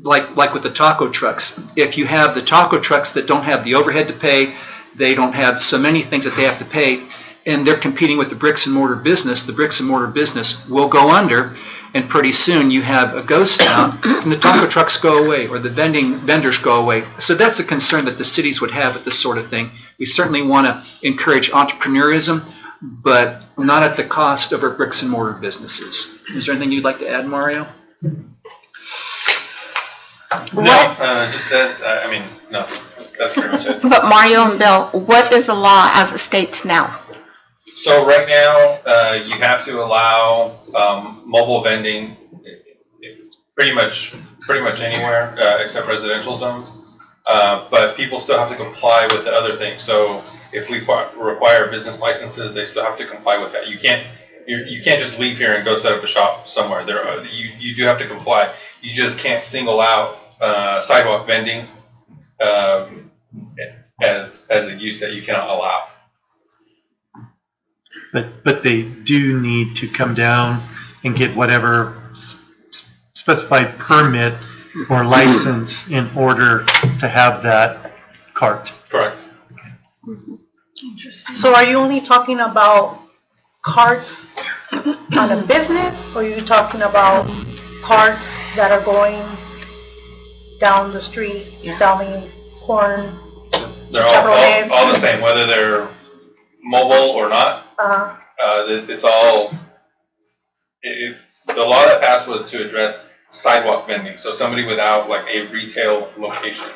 like with the taco trucks. If you have the taco trucks that don't have the overhead to pay, they don't have so many things that they have to pay, and they're competing with the bricks and mortar business, the bricks and mortar business will go under, and pretty soon you have a ghost town, and the taco trucks go away, or the vendors go away. So that's a concern that the cities would have with this sort of thing. We certainly want to encourage entrepreneurism, but not at the cost of our bricks and mortar businesses. Is there anything you'd like to add, Mario? No, just that, no, that's pretty much it. But Mario and Bill, what is the law as it states now? So right now, you have to allow mobile vending pretty much anywhere except residential zones. But people still have to comply with the other things. So if we require business licenses, they still have to comply with that. You can't just leave here and go set up a shop somewhere. You do have to comply. You just can't single out sidewalk vending as a use that you cannot allow. But they do need to come down and get whatever specified permit or license in order to have that cart. Correct. So are you only talking about carts on a business, or are you talking about carts that are going down the street selling corn? They're all the same, whether they're mobile or not. It's all, the law that passed was to address sidewalk vending, so somebody without like a retail location.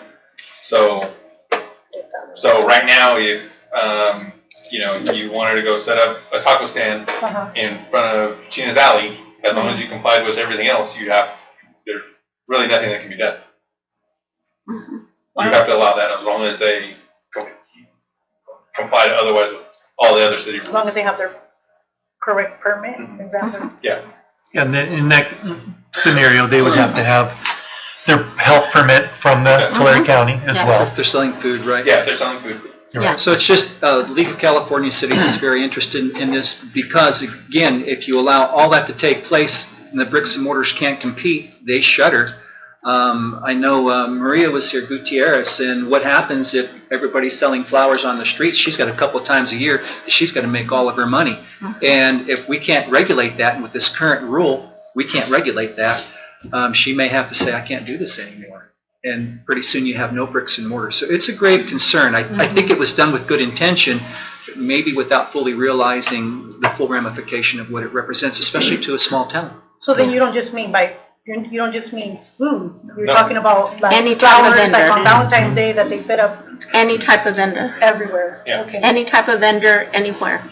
So right now, if you wanted to go set up a taco stand in front of China's Alley, as long as you complied with everything else, there's really nothing that can be done. You have to allow that as long as they comply to otherwise with all the other city rules. As long as they have their correct permit, is that the? Yeah. And then in that scenario, they would have to have their health permit from the Tulare County as well. If they're selling food, right? Yeah, if they're selling food. Yeah. So it's just, the League of California Cities is very interested in this because, again, if you allow all that to take place and the bricks and mortars can't compete, they shutter. I know Maria was here, Gutierrez, and what happens if everybody's selling flowers on the streets? She's got a couple of times a year that she's got to make all of her money. And if we can't regulate that, and with this current rule, we can't regulate that, she may have to say, I can't do this anymore. And pretty soon you have no bricks and mortar. So it's a grave concern. I think it was done with good intention, but maybe without fully realizing the full ramification of what it represents, especially to a small town. So then you don't just mean food. You're talking about like Any type of flowers, vendor. like on Valentine's Day that they set up Any type of vendor. everywhere. Yeah. Okay. Any type of vendor, anywhere.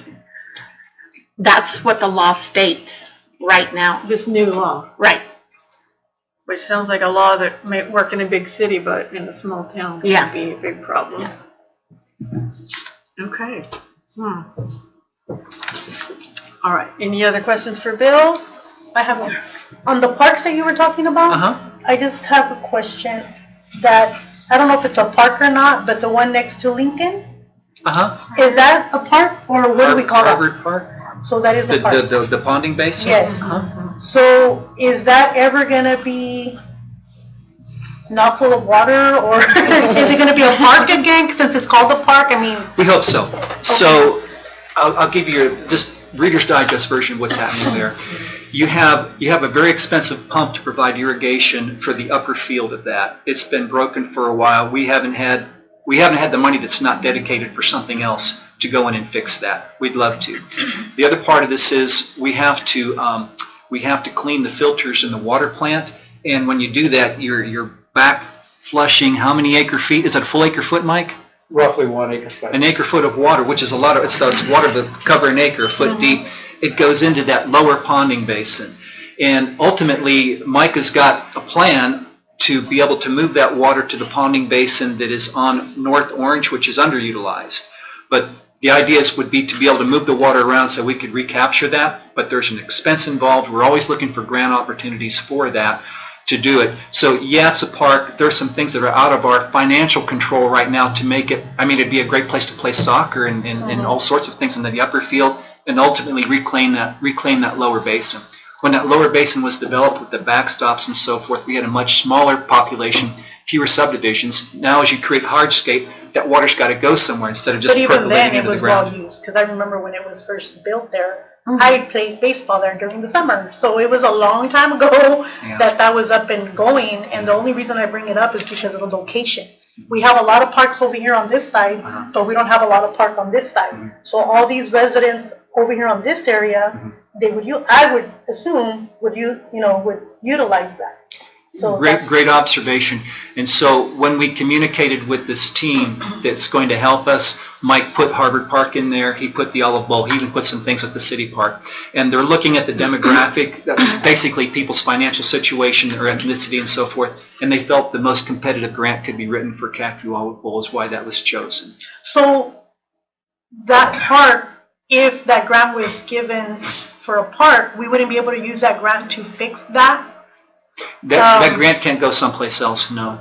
That's what the law states right now. This new law, Right. which sounds like a law that may work in a big city, but in a small town Yeah. can be a big problem. Yeah. Okay. All right. Any other questions for Bill? I have one. On the parks that you were talking about, I just have a question that, I don't know if it's a park or not, but the one next to Lincoln, is that a park or what do we call Harvard it? Park? So that is a park? The ponding basin? Yes. So is that ever gonna be not full of water, or is it gonna be a park again since it's called a park? I mean. We hope so. So I'll give you just Reader's Digest version of what's happening there. You have a very expensive pump to provide irrigation for the upper field of that. It's been broken for a while. We haven't had the money that's not dedicated for something else to go in and fix that. We'd love to. The other part of this is we have to we have to clean the filters in the water plant. And when you do that, you're back flushing how many acre feet? Is it a full acre foot, Mike? Roughly 1 acre foot. An acre foot of water, which is a lot of, so it's water to cover an acre, a foot deep. It goes into that lower ponding basin. And ultimately, Mike has got a plan to be able to move that water to the ponding basin that is on North Orange, which is underutilized. But the ideas would be to be able to move the water around so we could recapture that, but there's an expense involved. We're always looking for grant opportunities for that to do it. So yeah, it's a park. There's some things that are out of our financial control right now to make it, I mean, it'd be a great place to play soccer and all sorts of things in the upper field, and ultimately reclaim that lower basin. When that lower basin was developed with the backstops and so forth, we had a much smaller population, fewer subdivisions. Now as you create hardscape, that water's got to go somewhere instead of just But even then, percolating it into the was well ground. used, because I remember when it was first built there, I played baseball there during the summer. So it was a long time ago that was up and going, and the only reason I bring it up is because of the location. We have a lot of parks over here on this side, but we don't have a lot of park on this side. So all these residents over here on this area, they would, I would assume, would utilize that. So Great observation. And so when we communicated with this team that's going to help us, Mike put Harvard Park in there, he put the Olive Bowl, he even put some things with the city park. And they're looking at the demographic, basically people's financial situation, their ethnicity and so forth, and they felt the most competitive grant could be written for Cactus Olive Bowl is why that was chosen. So that park, if that grant was given for a park, we wouldn't be able to use that grant to fix that? That grant can't go someplace else, no.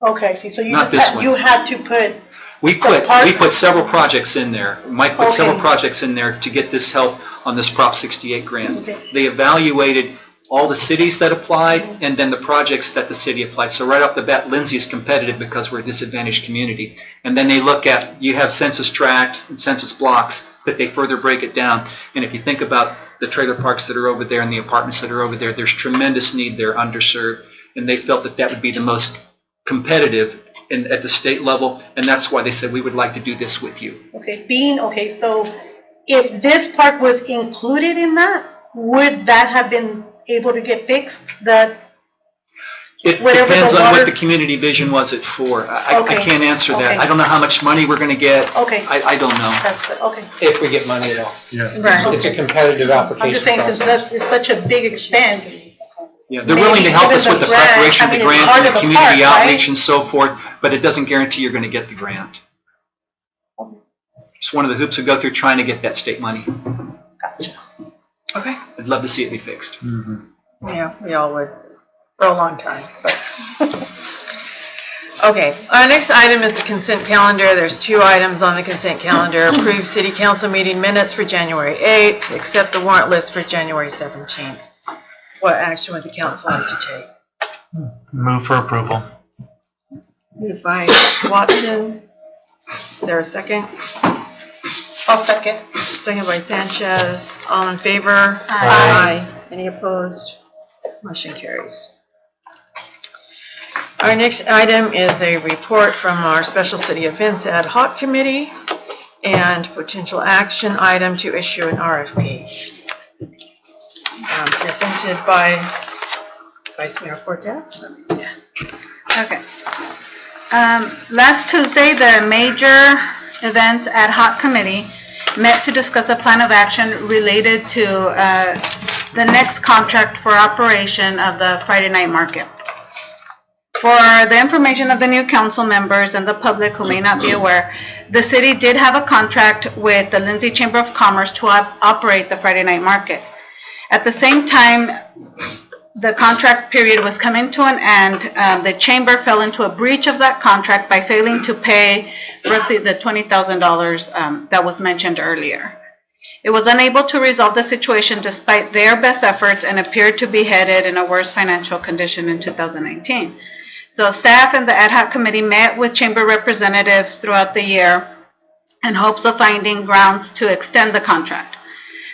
Okay, see, so you Not just this had, one. you had to put, We put several projects in there. Mike put several projects in there to get this help on this Prop 68 grant. They evaluated all the cities that applied and then the projects that the city applied. So right off the bat, Lindsay is competitive because we're a disadvantaged community. And then they look at, you have census tracts and census blocks, but they further break it down. And if you think about the trailer parks that are over there and the apartments that are over there, there's tremendous need there, underserved. And they felt that that would be the most competitive at the state level, and that's why they said we would like to do this with you. okay, so if this park was included in that, would that have been able to get fixed? It depends on what the community vision was it for. I can't answer that. I don't know how much money we're going to get. Okay. I don't know. That's good, okay. If we get money at all. Yeah. Right. It's a competitive application I'm just saying, since process. it's such a big expense, Yeah, they're willing to help us with the preparation of the grant and the community outreach and so forth, but it doesn't guarantee you're going to get the grant. It's one of the hoops we go through trying to get that state money. Gotcha. Okay. I'd love to see it be fixed. Yeah, we all would, for a long time. Okay, our next item is the consent calendar. There's 2 items on the consent calendar. Approve city council meeting minutes for January 8th, accept the warrant list for January 17th. What action would the council like to take? Move for approval. Moved by Watson. Is there a second? I'll second. Second by Sanchez. All in favor? Aye. Any opposed? Motion carries. Our next item is a report from our Special City Events Ad Hoc Committee and potential action item to issue an RFP. Presented by Vice Mayor Cortez. Okay. Last Tuesday, the Major Events Ad Hoc Committee met to discuss a plan of action related to the next contract for operation of the Friday night market. For the information of the new council members and the public who may not be aware, the city did have a contract with the Lindsay Chamber of Commerce to operate the Friday night market. At the same time, the contract period was coming to an end. The chamber fell into a breach of that contract by failing to pay roughly the $20,000 that was mentioned earlier. It was unable to resolve the situation despite their best efforts and appeared to be headed in a worse financial condition in 2019. So staff and the ad hoc committee met with chamber representatives throughout the year in hopes of finding grounds to extend the contract.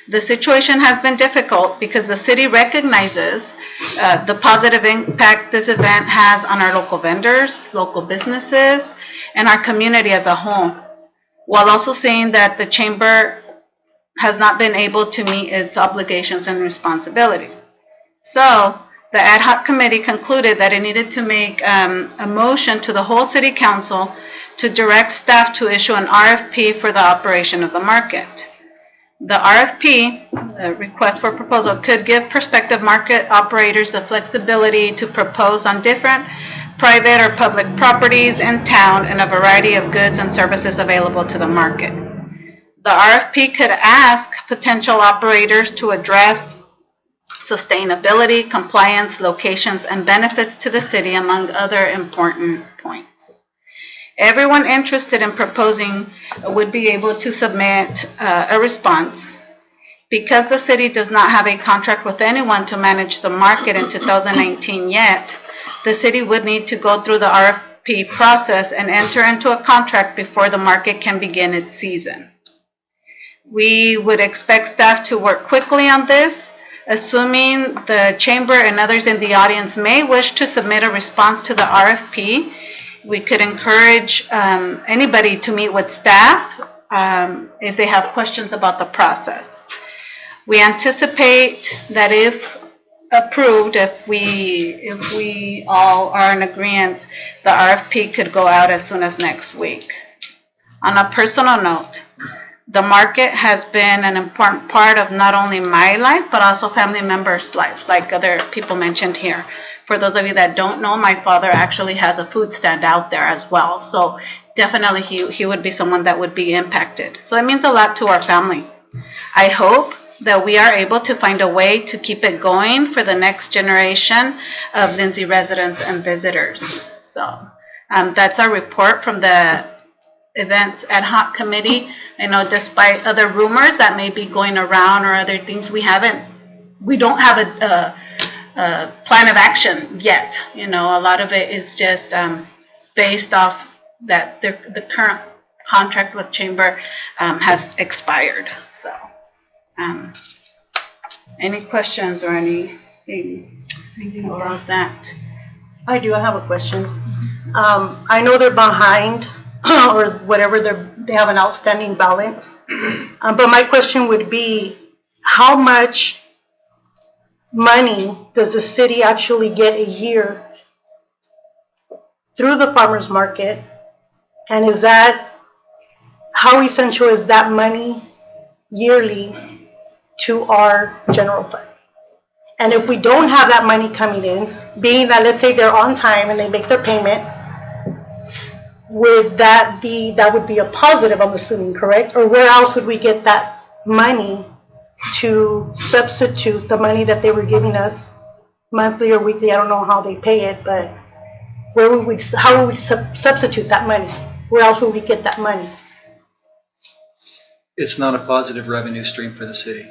The situation has been difficult because the city recognizes the positive impact this event has on our local vendors, local businesses, and our community as a whole, while also seeing that the chamber has not been able to meet its obligations and responsibilities. So the ad hoc committee concluded that it needed to make a motion to the whole city council to direct staff to issue an RFP for the operation of the market. The RFP, request for proposal, could give prospective market operators the flexibility to propose on different private or public properties in town and a variety of goods and services available to the market. The RFP could ask potential operators to address sustainability, compliance, locations, and benefits to the city, among other important points. Everyone interested in proposing would be able to submit a response. Because the city does not have a contract with anyone to manage the market in 2019 yet, the city would need to go through the RFP process and enter into a contract before the market can begin its season. We would expect staff to work quickly on this, assuming the chamber and others in the audience may wish to submit a response to the RFP. We could encourage anybody to meet with staff if they have questions about the process. We anticipate that if approved, if we all are in agreement, the RFP could go out as soon as next week. On a personal note, the market has been an important part of not only my life, but also family members' lives, like other people mentioned here. For those of you that don't know, my father actually has a food stand out there as well. So definitely he would be someone that would be impacted. So it means a lot to our family. I hope that we are able to find a way to keep it going for the next generation of Lindsay residents and visitors. So that's our report from the Events Ad Hoc Committee. I know despite other rumors that may be going around or other things, we don't have a plan of action yet. You know, a lot of it is just based off that the current contract with Chamber has expired. So, any questions or anything about that? I do. I have a question. I know they're behind or whatever, they have an outstanding balance. But my question would be, how much money does the city actually get a year through the farmers market? And how essential is that money yearly to our general fund? And if we don't have that money coming in, being that, let's say they're on time and they make their payment, that would be a positive, I'm assuming, correct? Or where else would we get that money to substitute the money that they were giving us monthly or weekly? I don't know how they pay it, but how would we substitute that money? Where else would we get that money? It's not a positive revenue stream for the city.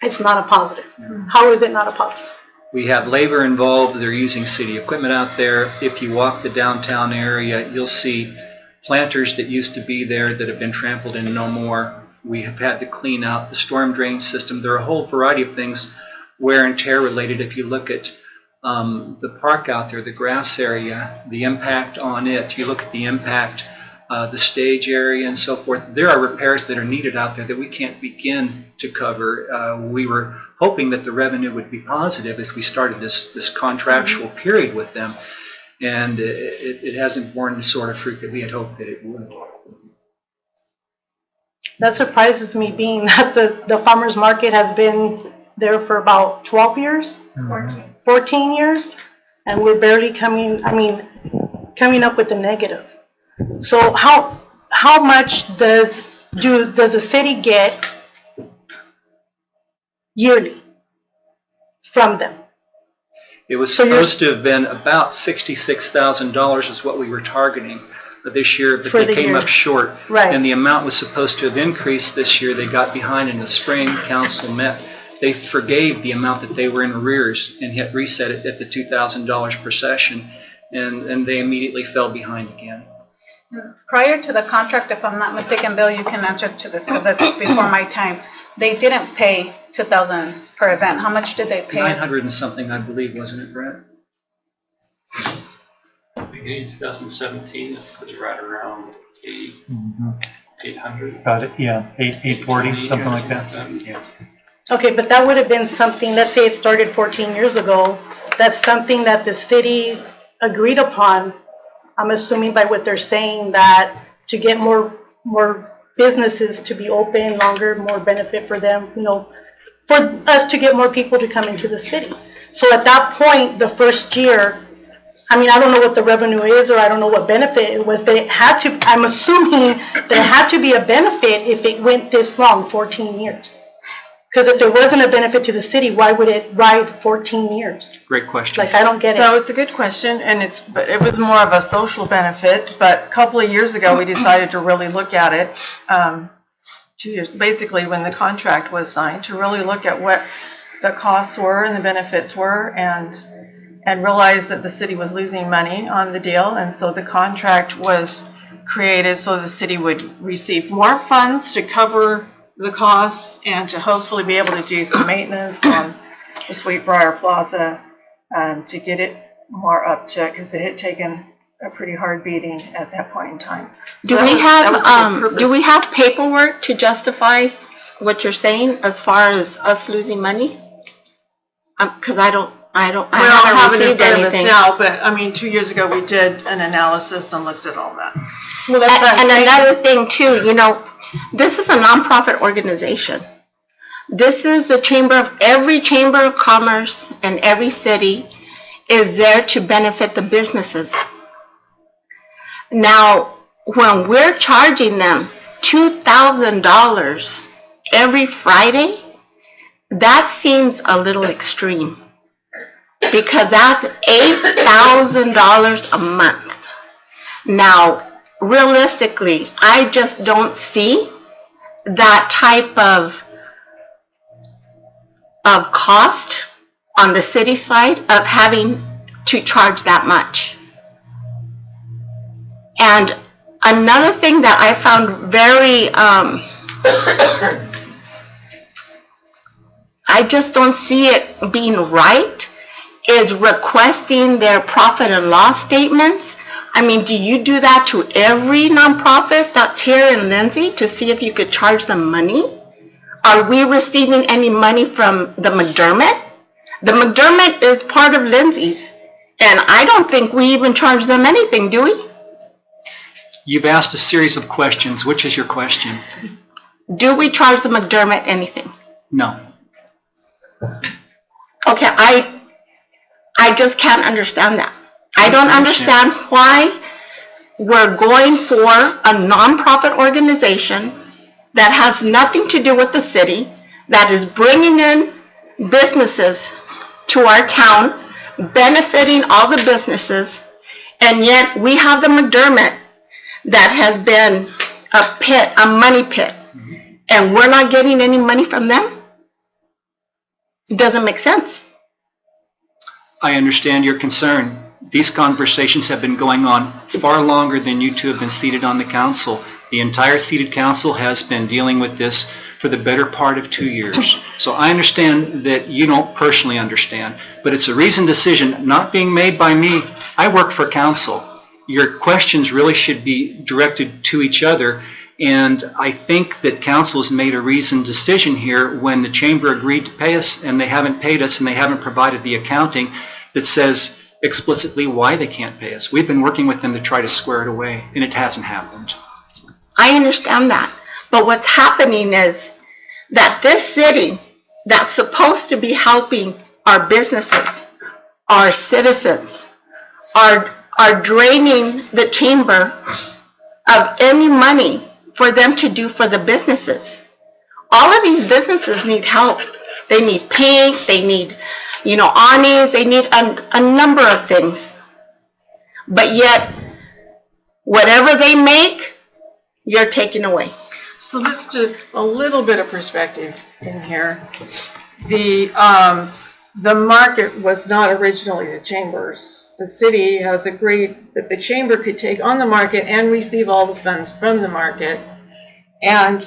It's not a positive. How is it not a positive? We have labor involved. They're using city equipment out there. If you walk the downtown area, you'll see planters that used to be there that have been trampled and no more. We have had to clean out the storm drain system. There are a whole variety of things wear and tear related. If you look at the park out there, the grass area, the impact on it, you look at the impact, the stage area and so forth, there are repairs that are needed out there that we can't begin to cover. We were hoping that the revenue would be positive as we started this contractual period with them, and it hasn't borne the sort of fruit that we had hoped that it would. That surprises me, being that the farmers market has been there for about 12 years, 14 years, and we're barely coming up with the negative. So how much does the city get yearly from them? It was supposed to have been about $66,000 is what we were targeting this year, but they came up short. Right. And the amount was supposed to have increased this year. They got behind in the spring. Council met. They forgave the amount that they were in arrears and hit reset it at the $2,000 per session, and they immediately fell behind again. Prior to the contract, if I'm not mistaken, Bill, you can answer to this because that's before my time. They didn't pay $2,000 per event. How much did they pay? 900 and something, I believe, wasn't it, Brett? Beginning 2017, it was right around 80. 800. About it, yeah, 840, something like that. Yeah. Okay, but that would have been something, let's say it started 14 years ago, that's something that the city agreed upon. I'm assuming by what they're saying that to get more businesses to be open longer, more benefit for them, you know, for us to get more people to come into the city. So at that point, the first year, I mean, I don't know what the revenue is, or I don't know what benefit it was, but it had to, I'm assuming that it had to be a benefit if it went this long, 14 years. Because if there wasn't a benefit to the city, why would it ride 14 years? Great question. Like, I don't get it. So it's a good question, and but it was more of a social benefit, but a couple of years ago, we decided to really look at it, 2 years, basically when the contract was signed, to really look at what the costs were and the benefits were, and realize that the city was losing money on the deal, and so the contract was created so the city would receive more funds to cover the costs and to hopefully be able to do some maintenance on the Sweetbriar Plaza to get it more up to, because it had taken a pretty hard beating at that point in time. So Do we have paperwork to justify what you're saying as far as us losing money? Because I haven't received anything. Now, but I mean, 2 years ago, we did an analysis and looked at all that. Well, and another thing too, you know, this is a nonprofit organization. This is the every chamber of commerce in every city is there to benefit the businesses. Now, when we're charging them $2,000 every Friday, that seems a little extreme, because that's $8,000 a month. Now, realistically, I just don't see that type of cost on the city side of having to charge that much. And another thing that I found very, I just don't see it being right, is requesting their profit and loss statements. I mean, do you do that to every nonprofit that's here in Lindsay to see if you could charge them money? Are we receiving any money from the McDermott? The McDermott is part of Lindsay's, and I don't think we even charge them anything, do we? You've asked a series of questions. Which is your question? Do we charge the McDermott anything? No. Okay, I just can't understand that. I don't understand why we're going for a nonprofit organization that has nothing to do with the city, that is bringing in businesses to our town, benefiting all the businesses, and yet we have the McDermott that has been a pit, a money pit, and we're not getting any money from them? It doesn't make sense. I understand your concern. These conversations have been going on far longer than you two have been seated on the council. The entire seated council has been dealing with this for the better part of 2 years. So I understand that you don't personally understand, but it's a reasoned decision not being made by me. I work for council. Your questions really should be directed to each other, and I think that council has made a reasoned decision here when the chamber agreed to pay us and they haven't paid us and they haven't provided the accounting that says explicitly why they can't pay us. We've been working with them to try to square it away, and it hasn't happened. I understand that, but what's happening is that this city that's supposed to be helping our businesses, our citizens, are draining the chamber of any money for them to do for the businesses. All of these businesses need help. They need paint, they need, awnings, they need a number of things. But yet, whatever they make, you're taking away. So let's do a little bit of perspective in here. The market was not originally the chamber's. The city has agreed that the chamber could take on the market and receive all the funds from the market, and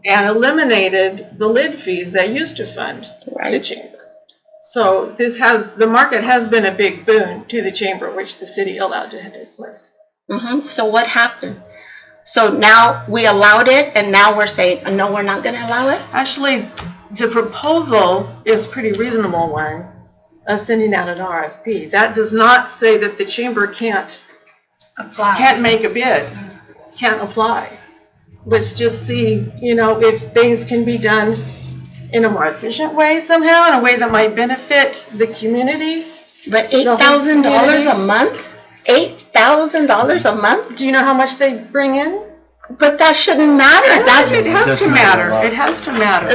eliminated the lid fees that used to fund the chamber. So the market has been a big boon to the chamber, which the city allowed to take place. So what happened? So now we allowed it, and now we're saying, no, we're not gonna allow it? Actually, the proposal is a pretty reasonable one of sending out an RFP. That does not say that the chamber can't make a bid, can't apply. Let's just see, if things can be done in a more efficient way somehow, in a way that might benefit the community. But $8,000 a month? $8,000 a month? Do you know how much they bring in? But that shouldn't matter. It has to matter. It has to matter.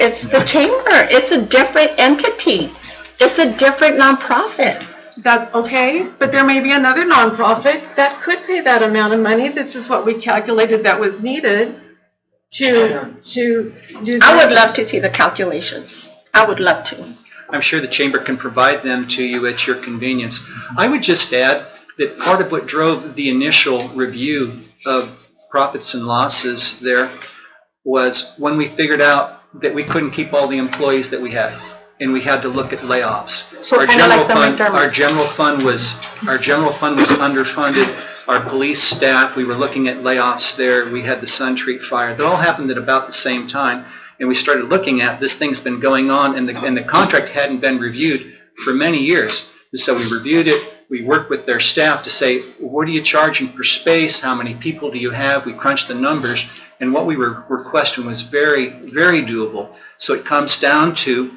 It's the chamber. It's a different entity. It's a different nonprofit. That's okay, but there may be another nonprofit that could pay that amount of money. That's just what we calculated that was needed to do that. I would love to see the calculations. I would love to. I'm sure the chamber can provide them to you at your convenience. I would just add that part of what drove the initial review of profits and losses there was when we figured out that we couldn't keep all the employees that we had, and we had to look at layoffs. So kind of like the McDermott. Our general fund was underfunded. Our police staff, we were looking at layoffs there. We had the Sun Treat fire. That all happened at about the same time. And we started looking at this thing's been going on, and the contract hadn't been reviewed for many years. And so we reviewed it. We worked with their staff to say, what are you charging per space? How many people do you have? We crunched the numbers, and what we were requesting was very, very doable. So it comes down to,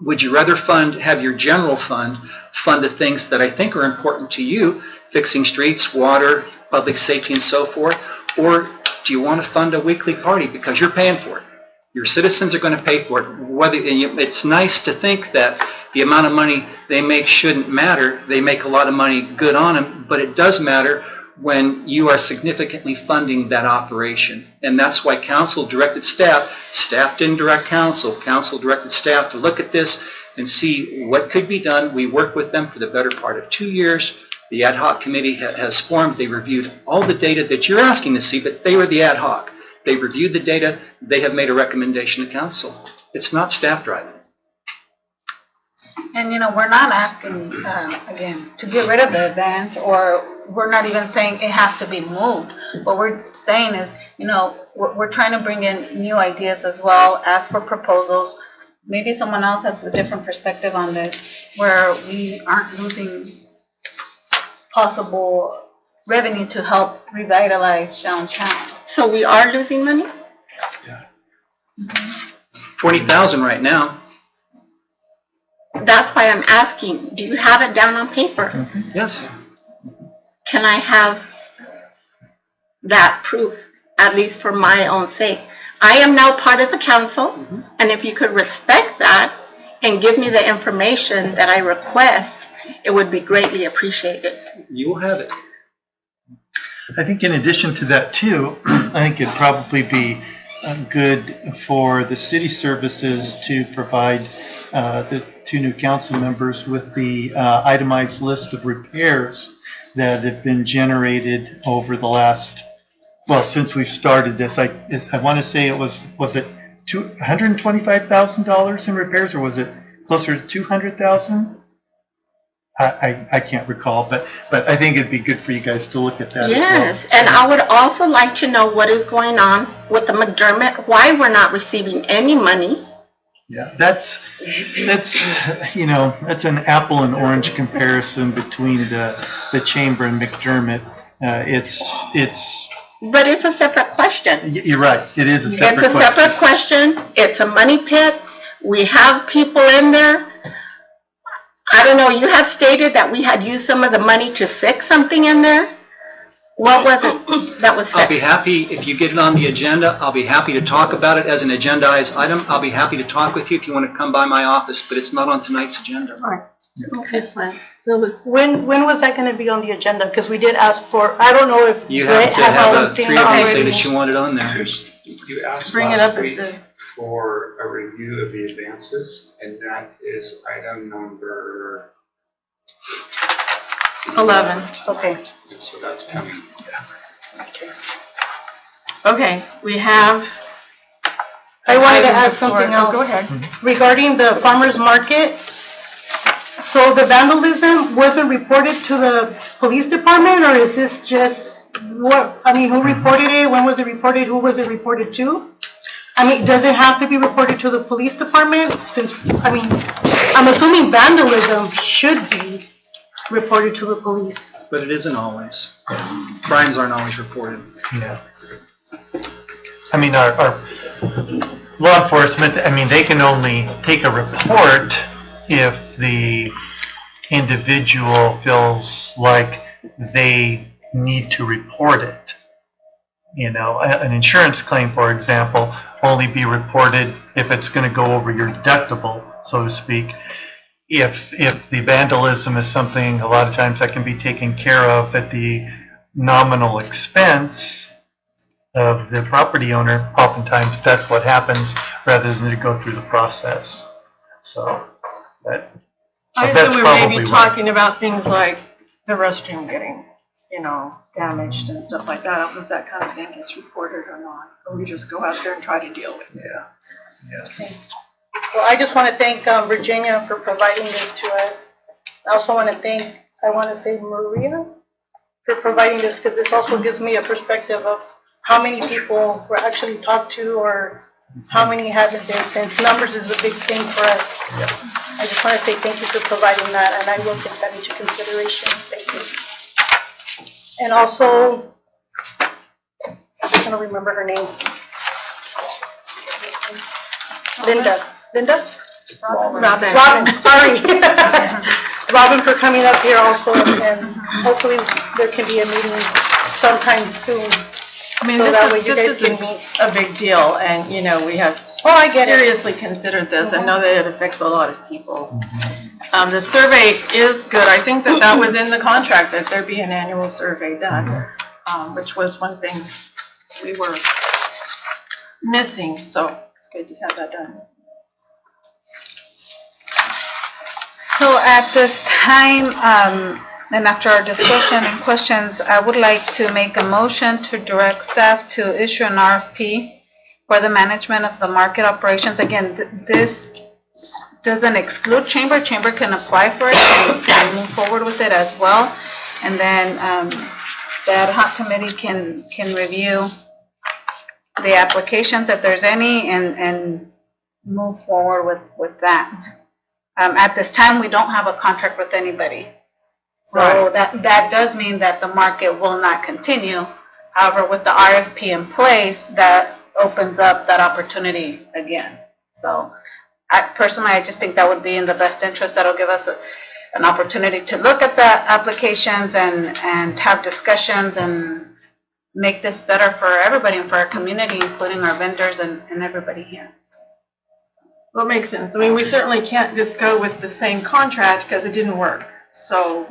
would you rather have your general fund fund the things that I think are important to you, fixing streets, water, public safety, and so forth, or do you want to fund a weekly party because you're paying for it? Your citizens are going to pay for it. It's nice to think that the amount of money they make shouldn't matter. They make a lot of money good on them, but it does matter when you are significantly funding that operation. And that's why council directed staff didn't direct council directed staff to look at this and see what could be done. We worked with them for the better part of 2 years. The ad hoc committee has formed. They reviewed all the data that you're asking to see, but they were the ad hoc. They've reviewed the data. They have made a recommendation to council. It's not staff driving. And, we're not asking, again, to get rid of the event, or we're not even saying it has to be moved. What we're saying is, we're trying to bring in new ideas as well, ask for proposals. Maybe someone else has a different perspective on this, where we aren't losing possible revenue to help revitalize downtown. So we are losing money? Yeah. $20,000 right now. That's why I'm asking, do you have it down on paper? Yes. Can I have that proof, at least for my own sake? I am now part of the council, and if you could respect that and give me the information that I request, it would be greatly appreciated. You will have it. I think in addition to that too, I think it'd probably be good for the city services to provide the two new council members with the itemized list of repairs that have been generated over the last, since we've started this. I want to say it was it $125,000 in repairs, or was it closer to 200,000? I can't recall, but I think it'd be good for you guys to look at that as well. Yes, and I would also like to know what is going on with the McDermott, why we're not receiving any money. Yeah, that's an apple and orange comparison between the chamber and McDermott. But it's a separate question. You're right. It is a separate question. It's a separate question. It's a money pit. We have people in there. I don't know, you had stated that we had used some of the money to fix something in there. What was it that was fixed? I'll be happy, if you get it on the agenda, I'll be happy to talk about it as an agendized item. I'll be happy to talk with you if you want to come by my office, but it's not on tonight's agenda. All right. Okay, fine. When was that going to be on the agenda? Because we did ask for, I don't know if You have to have three of you say that you want it on there. You asked Bring it up last at week the- for a review of the advances, and that is item number 11. Okay. and so that's coming. Okay, we have. I wanted to item add before- something oh, else. Go ahead. Regarding the farmer's market, so the vandalism wasn't reported to the police department, or is this just who reported it? When was it reported? Who was it reported to? I mean, does it have to be reported to the police department? Since, I'm assuming vandalism should be reported to the police. But it isn't always. Crimes aren't always reported. Yeah. I mean, our law enforcement, they can only take a report if the individual feels like they need to report it. An insurance claim, for example, only be reported if it's going to go over your deductible, so to speak. If the vandalism is something, a lot of times that can be taken care of at the nominal expense of the property owner. Oftentimes that's what happens rather than to go through the process. So that's I probably assume we may be why. talking about things like the restroom getting, damaged and stuff like that. I don't know if that kind of thing gets reported or not, or we just go out there and try to deal with it. Yeah. Well, I just want to thank Virginia for providing this to us. I also want to thank, Maria for providing this, because this also gives me a perspective of how many people were actually talked to or how many haven't been, since numbers is a big thing for us. I just want to say thank you for providing that, and I will take that into consideration. Thank you. And also, I'm just going to remember her name. Linda? Robin, sorry. Robin for coming up here also, and hopefully there can be a meeting sometime soon. So that way you guys this can is meet. a big deal, and, we have I get it. seriously considered this and know that it affects a lot of people. The survey is good. I think that was in the contract, that there be an annual survey done, which was one thing we were missing, so it's good to have that done. So at this time, and after our discussion and questions, I would like to make a motion to direct staff to issue an RFP for the management of the market operations. Again, this doesn't exclude Chamber. Chamber can apply for it and move forward with it as well. And then the ad hoc committee can review the applications if there's any and move forward with that. At this time, we don't have a contract with anybody. So that does mean that the market will not continue. However, with the RFP in place, that opens up that opportunity again. So I just think that would be in the best interest. That'll give us an opportunity to look at the applications and have discussions and make this better for everybody and for our community, including our vendors and everybody here. Well, it makes sense. We certainly can't just go with the same contract because it didn't work. So,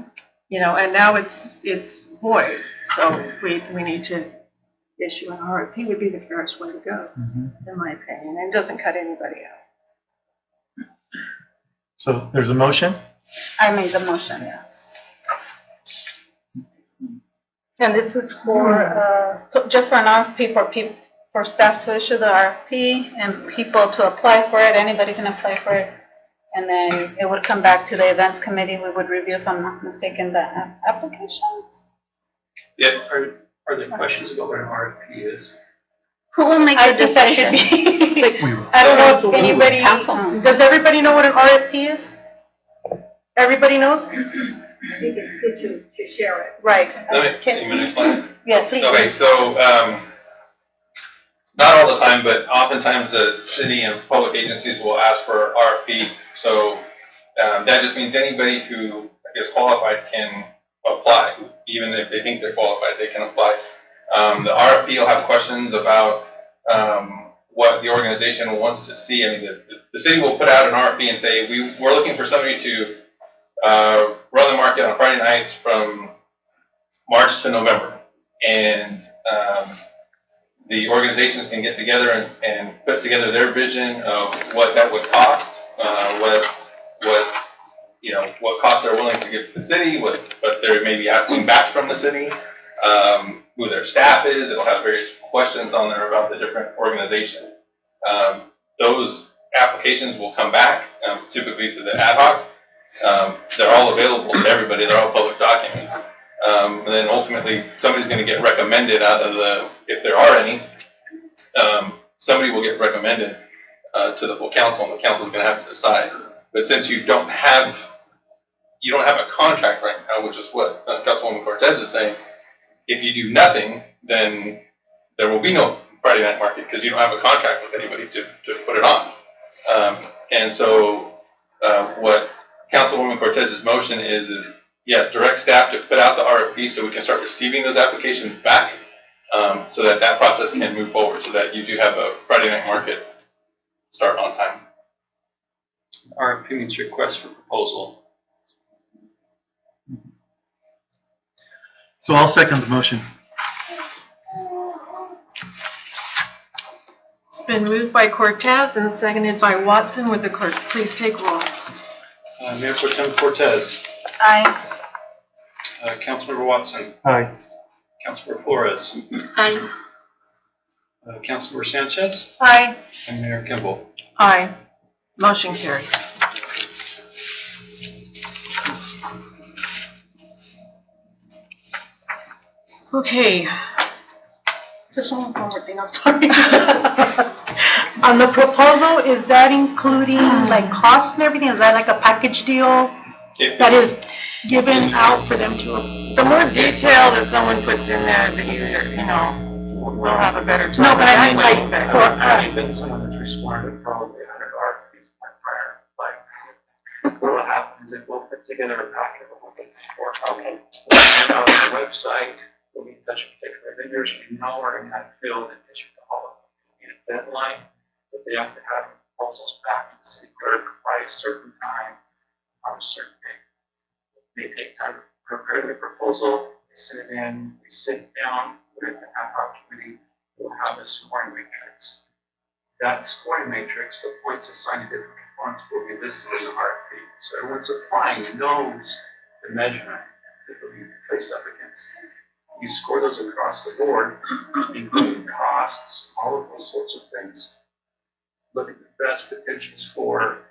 and now it's void. So we need to issue an RFP would be the fairest way to go, in my opinion. And it doesn't cut anybody out. So there's a motion? I made the motion, yes. And this is for, So just for an RFP for staff to issue the RFP and people to apply for it, anybody can apply for it. And then it would come back to the events committee. We would review, if I'm not mistaken, the applications. Yeah. Are there questions about what an RFP is? Who will make I the think that should decision? be, I don't know if anybody, does everybody know what an RFP is? Everybody knows? I think it's good to share it. Right. You want to explain it? Yes. Okay, so, not all the time, but oftentimes the city and public agencies will ask for RFP. So, that just means anybody who is qualified can apply. Even if they think they're qualified, they can apply. The RFP will have questions about, what the organization wants to see. I mean, the city will put out an RFP and say, we're looking for somebody to, run the market on Friday nights from March to November. And, the organizations can get together and put together their vision of what that would cost, what costs they're willing to give to the city, what they're maybe asking back from the city, who their staff is. It'll have various questions on there about the different organization. Those applications will come back, typically to the ad hoc. They're all available to everybody. They're all public documents. And then ultimately, somebody's gonna get recommended out of the, if there are any, somebody will get recommended to the full council, and the council's gonna have to decide. But since you don't have a contract right now, which is what Councilwoman Cortez is saying, if you do nothing, then there will be no Friday night market because you don't have a contract with anybody to put it on. And so what Councilwoman Cortez's motion is yes, direct staff to put out the RFP so we can start receiving those applications back, so that process can move forward, so that you do have a Friday night market start on time. RFP means request for proposal. So I'll second the motion. It's been moved by Cortez and seconded by Watson. Would the clerk please take roll? Mayor Pro Tem Cortez. Aye. Councilmember Watson. Aye. Councilmember Flores. Aye. Councilmember Sanchez. Aye. And Mayor Kimball. Aye. Motion carries. Okay. Just one more thing, I'm sorry. On the proposal, is that including like cost and everything? Is that like a package deal that is given out for them to? The more detail that someone puts in there, the easier, we'll have a better time. No, but I mean like for, I've been someone that's responded probably 100 RFPs prior. Like, what will happen is we'll put together a packet of what they for. Okay. We'll send out on the website. We'll be in touch with particular vendors. We know we're going to have filled and issue to all of them. We need a deadline, but they have to have proposals back to the city clerk by a certain time on a certain date. They take time to prepare the proposal, we send it in, we sit down with the ad hoc committee, we'll have a scoring matrix. That scoring matrix, the points assigned to different components will be listed in the RFP. So everyone's applying knows the measurement that will be placed up against. You score those across the board, including costs, all of those sorts of things. Look at the best potentials for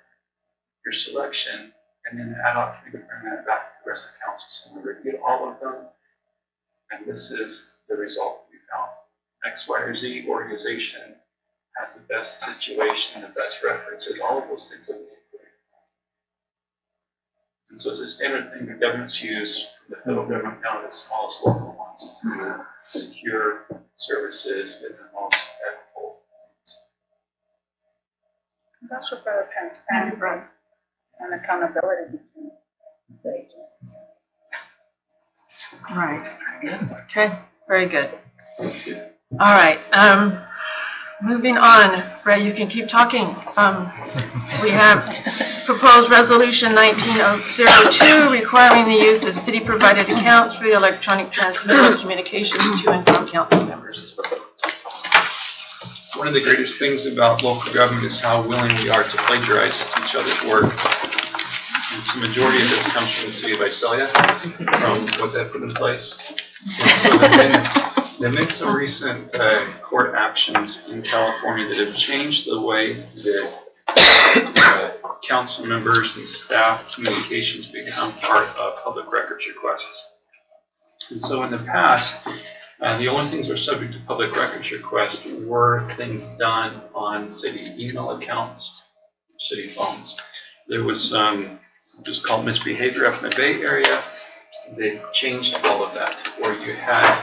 your selection, and then the ad hoc committee bring that back to the rest of the council. So we reviewed all of them, and this is the result we found. X, Y, or Z organization has the best situation, the best references, all of those things that we include. And so it's a standard thing that governments use, from the federal government down to the smallest local ones, to secure services in the most equitable means. That's for better transparency and accountability between the agencies. Right. Okay, very good. All right, moving on. Ray, you can keep talking. We have proposed resolution 1902 requiring the use of city-provided accounts for the electronic transmittal of communications to and from council members. One of the greatest things about local government is how willing we are to plagiarize each other's work. And the majority of this comes from the city of Visalia, from what they put in place. And so they've been some recent court actions in California that have changed the way that council members and staff communications become part of public records requests. And so in the past, the only things that were subject to public records request were things done on city email accounts, city phones. There was some just called misbehavior up in the Bay Area. They changed all of that, where you had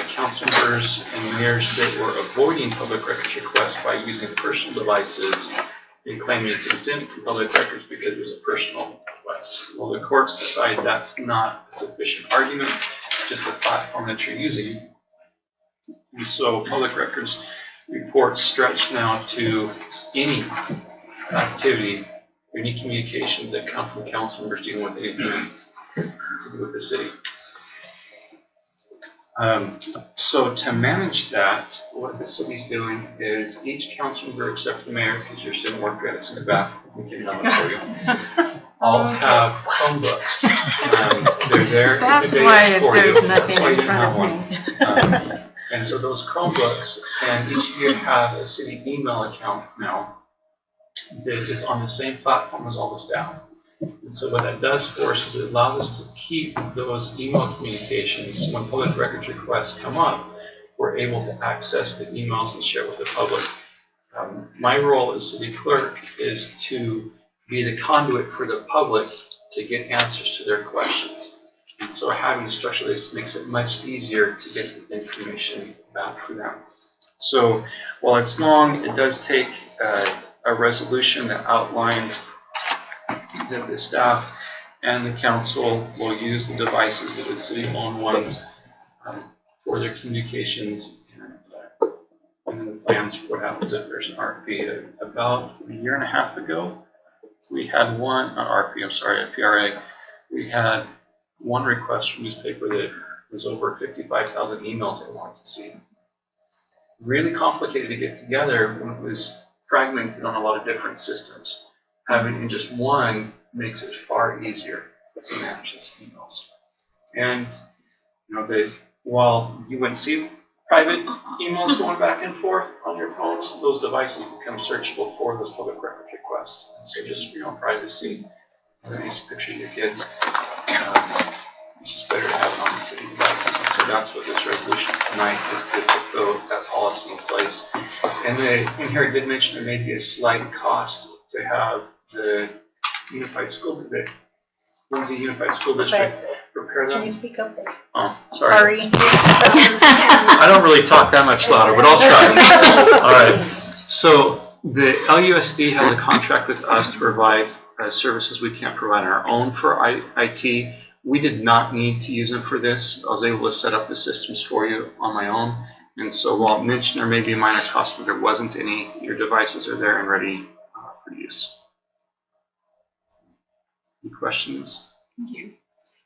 council members and mayors that were avoiding public records requests by using personal devices and claiming it's exempt from public records because it was a personal request. Well, the courts decided that's not a sufficient argument, just the platform that you're using. And so public records reports stretch now to any activity, any communications that come from council members dealing with anything to do with the city. So to manage that, what the city's doing is each council member except the mayor, because you're sitting work credits in the back, we can have it for you, all have Chromebooks. They're there. That's why there's nothing in front of me. And so those Chromebooks, and each of you have a city email account now that is on the same platform as all the staff. And so what that does for us is it allows us to keep those email communications. When public records requests come up, we're able to access the emails and share with the public. My role as city clerk is to be the conduit for the public to get answers to their questions. And so having a structure like this makes it much easier to get the information back for them. So while it's long, it does take a resolution that outlines that the staff and the council will use the devices that the city-owned ones for their communications and then the plans for what happens if there's an RFP. About a year and a half ago, we had one, not RFP, I'm sorry, a PRA. We had one request from newspaper that was over 55,000 emails they wanted to see. Really complicated to get together when it was fragmented on a lot of different systems. Having in just one makes it far easier to manage those emails. And while you wouldn't see private emails going back and forth on your phones, those devices become searchable for those public record requests. And so just for your own privacy, a nice picture of your kids, it's just better to have it on the city devices. And so that's what this resolution is tonight, is to put that policy in place. And in here it did mention there may be a slight cost to have the Unified School, the Lindsay Unified School District prepare them. Can you speak up there? Oh, sorry. Sorry. I don't really talk that much louder, but I'll try. All right. So the LUSD has a contract with us to provide services we can't provide on our own for IT. We did not need to use them for this. I was able to set up the systems for you on my own. And so while it mentioned there may be a minor cost, that there wasn't any, your devices are there and ready for use. Any questions? Thank you.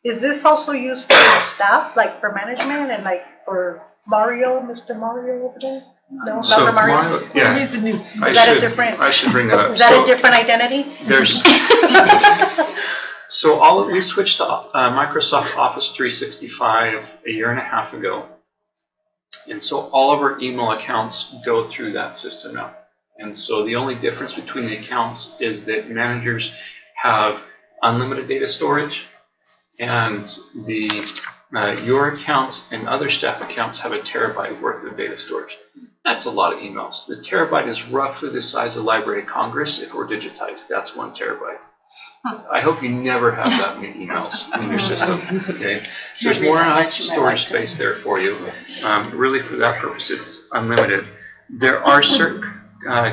Is this also used for your staff, like for management and like for Mario, Mr. Mario over there? No, not So for Mario? Mario, yeah. He's the new. Is I that a should- different? I should bring that up. Is that So- a different identity? There's so we switched to Microsoft Office 365 a year and a half ago, and so all of our email accounts go through that system now. And so the only difference between the accounts is that managers have unlimited data storage, and your accounts and other staff accounts have a terabyte worth of data storage. That's a lot of emails. The terabyte is roughly the size of the Library of Congress if we're digitized. That's 1 terabyte. I hope you never have that many emails in your system, okay? So there's more storage space there for you. Really, for that purpose, it's unlimited. There are certain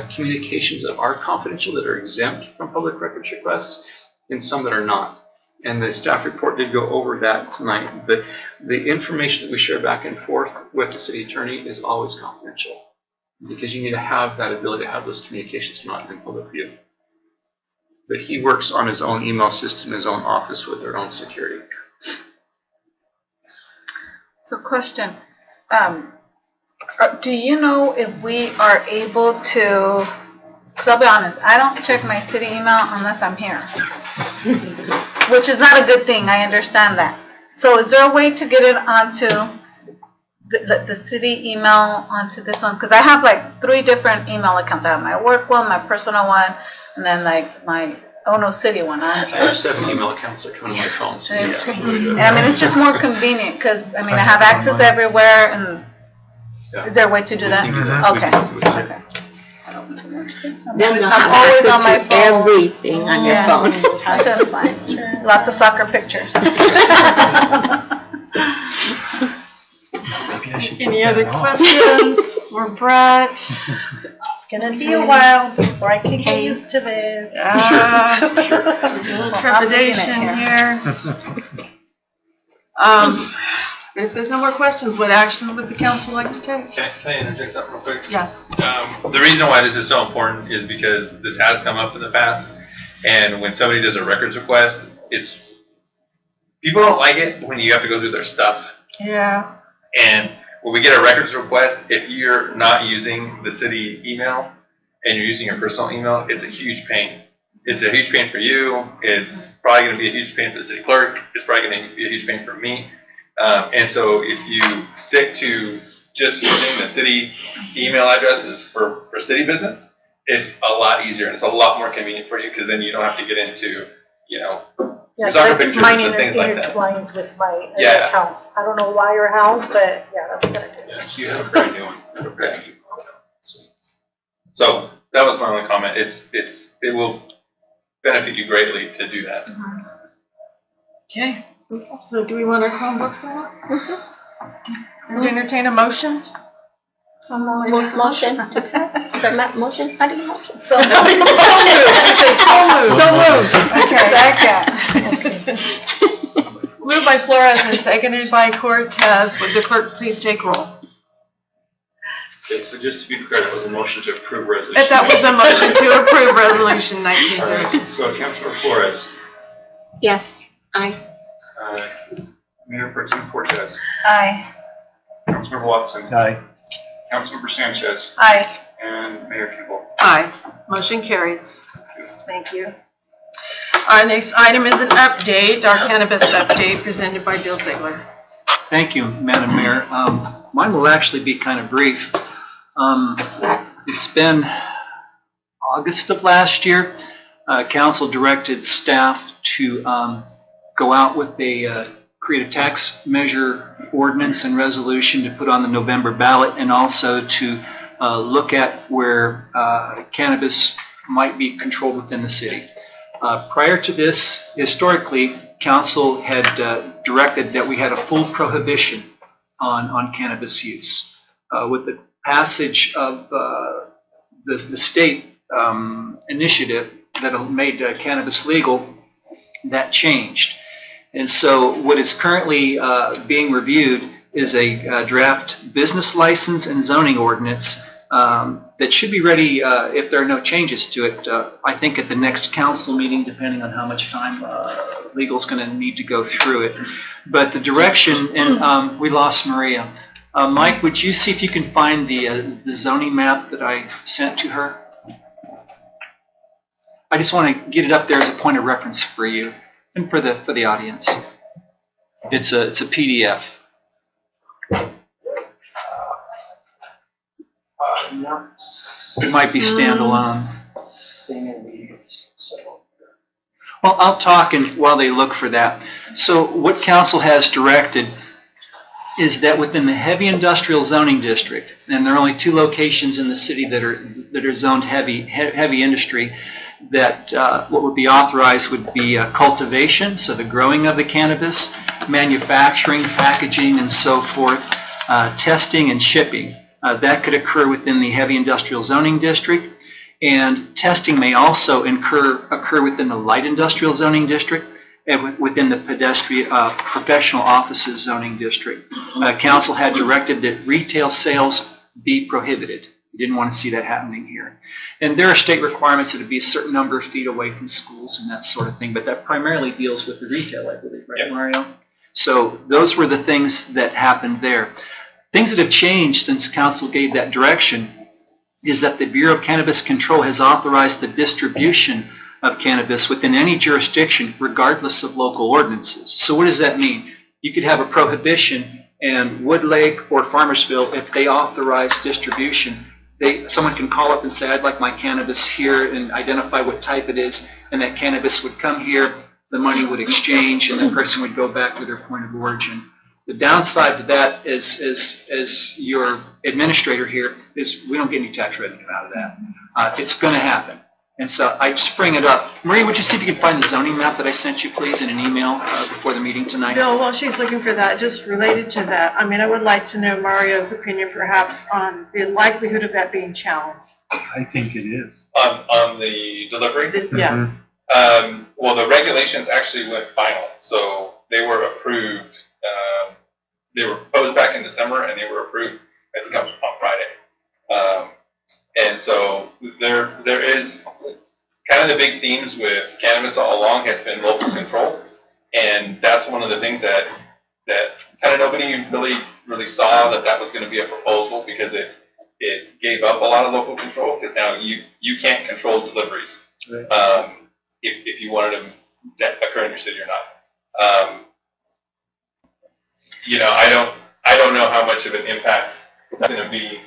communications that are confidential that are exempt from public records requests, and some that are not. And the staff report did go over that tonight, but the information that we share back and forth with the city attorney is always confidential, because you need to have that ability to have those communications not in public view. But he works on his own email system, his own office with their own security. So question, do you know if we are able to, so I'll be honest, I don't check my city email unless I'm here. Which is not a good thing, I understand that. So is there a way to get it onto the city email onto this one? Because I have like 3 different email accounts. I have my work one, my personal one, and then like my Ono City one. I have 7 email accounts that come on my phone. So And I mean, it's just more convenient because, I mean, I have access everywhere, and is there a way to do that? We can do that. Okay. Okay. Then you'll I'm have always on access my to phone. everything on your Yeah. phone. That's fine. Lots of soccer pictures. Any other questions for Brett? It's gonna be a while before I can get used to this. Trepidation here. If there's no more questions, what action would the council like to take? Can I interject something real quick? Yes. The reason why this is so important is because this has come up in the past, and when somebody does a records request, people don't like it when you have to go through their stuff. Yeah. And when we get a records request, if you're not using the city email and you're using your personal email, it's a huge pain. It's a huge pain for you. It's probably going to be a huge pain for the city clerk. It's probably going to be a huge pain for me. And so if you stick to just using the city email addresses for city business, it's a lot easier and it's a lot more convenient for you, because then you don't have to get into, you know, Yeah, your soccer like pictures mine and things like that. intertwines with my Yeah. account. I don't know why or how, but yeah, that's a good idea. Yes, you have a brand new one. You have a brand new one. So that was my only comment. It will benefit you greatly to do that. Okay, so do we want our Chromebooks on? Would entertain a motion? Motion to pass, the motion, how do you motion? So moved. So moved. Okay. Moved by Flores and seconded by Cortez. Would the clerk please take roll? Okay, so just to be clear, that was a motion to approve resolution. That was a motion to approve resolution 1902. So Councilmember Flores, Yes, aye. Mayor Pro Tem Cortez, Aye. Councilmember Watson, Aye. Councilmember Sanchez, Aye. and Mayor Kimball. Aye. Motion carries. Thank you. Our next item is an update, our cannabis update presented by Bill Ziegler. Thank you, Madam Mayor. Mine will actually be kind of brief. It's been August of last year. Council directed staff to go out with create a tax measure ordinance and resolution to put on the November ballot, and also to look at where cannabis might be controlled within the city. Prior to this, historically, council had directed that we had a full prohibition on cannabis use. With the passage of the state initiative that made cannabis legal, that changed. And so what is currently being reviewed is a draft business license and zoning ordinance that should be ready if there are no changes to it, I think at the next council meeting, depending on how much time legal's going to need to go through it. But the direction, and we lost Maria. Mike, would you see if you can find the zoning map that I sent to her? I just want to get it up there as a point of reference for you and for the audience. It's a PDF. It might be standalone. Well, I'll talk and while they look for that. So what council has directed is that within the heavy industrial zoning district, and there are only 2 locations in the city that are zoned heavy industry, that what would be authorized would be cultivation, so the growing of the cannabis, manufacturing, packaging, and so forth, testing and shipping. That could occur within the heavy industrial zoning district, and testing may also occur within the light industrial zoning district and within the pedestrian professional offices zoning district. Council had directed that retail sales be prohibited. We didn't want to see that happening here. And there are state requirements that it be a certain number of feet away from schools and that sort of thing, but that primarily deals with the retail, I believe, right, Mario? So those were the things that happened there. Things that have changed since council gave that direction is that the Bureau of Cannabis Control has authorized the distribution of cannabis within any jurisdiction, regardless of local ordinances. So what does that mean? You could have a prohibition, and Wood Lake or Farmersville, if they authorize distribution, someone can call up and say, I'd like my cannabis here, and identify what type it is, and that cannabis would come here, the money would exchange, and the person would go back to their point of origin. The downside to that is, as your administrator here, is we don't get any tax revenue out of that. It's going to happen. And so I just bring it up. Maria, would you see if you can find the zoning map that I sent you, please, in an email before the meeting tonight? Bill, while she's looking for that, just related to that, I mean, I would like to know Mario's opinion perhaps on the likelihood of that being challenged. I think it is. On the delivery? Yes. Well, the regulations actually went final, so they were approved. They were proposed back in December, and they were approved, I think, on Friday. And so there is kind of the big themes with cannabis all along has been local control, and that's one of the things that kind of nobody really saw that was going to be a proposal, because it gave up a lot of local control, because now you can't control deliveries if you wanted them to occur in your city or not. I don't know how much of an impact that's going to be.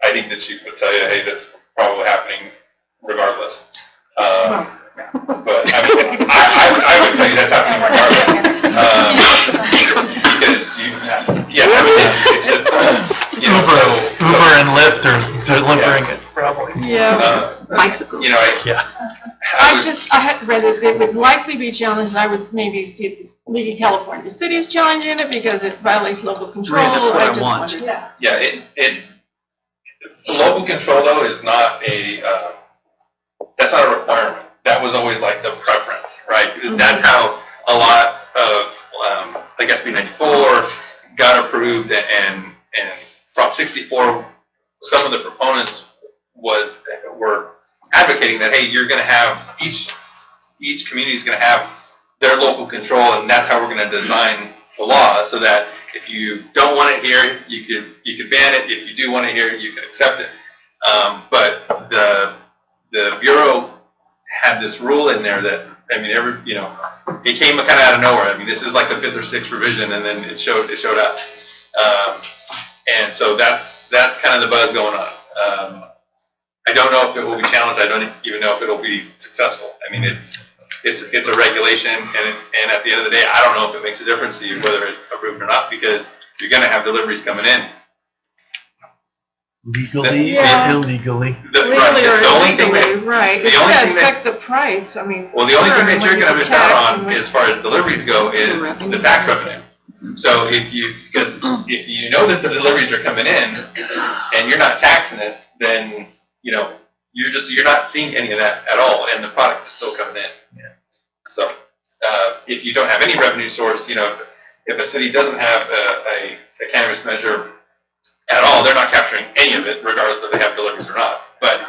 I think the chief would tell you, hey, that's probably happening regardless. But I mean, delivering it, probably. Yeah. Bicycles. You know, I had read that it would likely be challenged. I would maybe see the League of California Cities challenging it because it violates local control. Right, that's what I just want. wondered. yeah, local control though is not that's not a requirement. That was always like the preference, right? That's how a lot of, like SB 94 got approved and Prop 64, some of the proponents were advocating that, hey, you're gonna have, each community is gonna have their local control, and that's how we're gonna design the law, so that if you don't want it here, you could ban it. If you do want it here, you can accept it. But the Bureau had this rule in there that, I mean, it came kind of out of nowhere. I mean, this is like the 5th or 6th revision, and then it showed up. And so that's kind of the buzz going on. I don't know if it will be challenged. I don't even know if it'll be successful. I mean, it's a regulation, and at the end of the day, I don't know if it makes a difference to you whether it's approved or not, because you're going to have deliveries coming in. Legally or illegally? Legally or The only thing illegally, that- right. the It's only gonna thing that- affect the price, I mean. Well, the only thing that sure, you're when gonna you miss tax out and on when- as far as deliveries go is the tax revenue. So because if you know that the deliveries are coming in and you're not taxing it, then, you're not seeing any of that at all, and the product is still coming in. So, if you don't have any revenue source, if a city doesn't have a cannabis measure at all, they're not capturing any of it, regardless if they have deliveries or not. But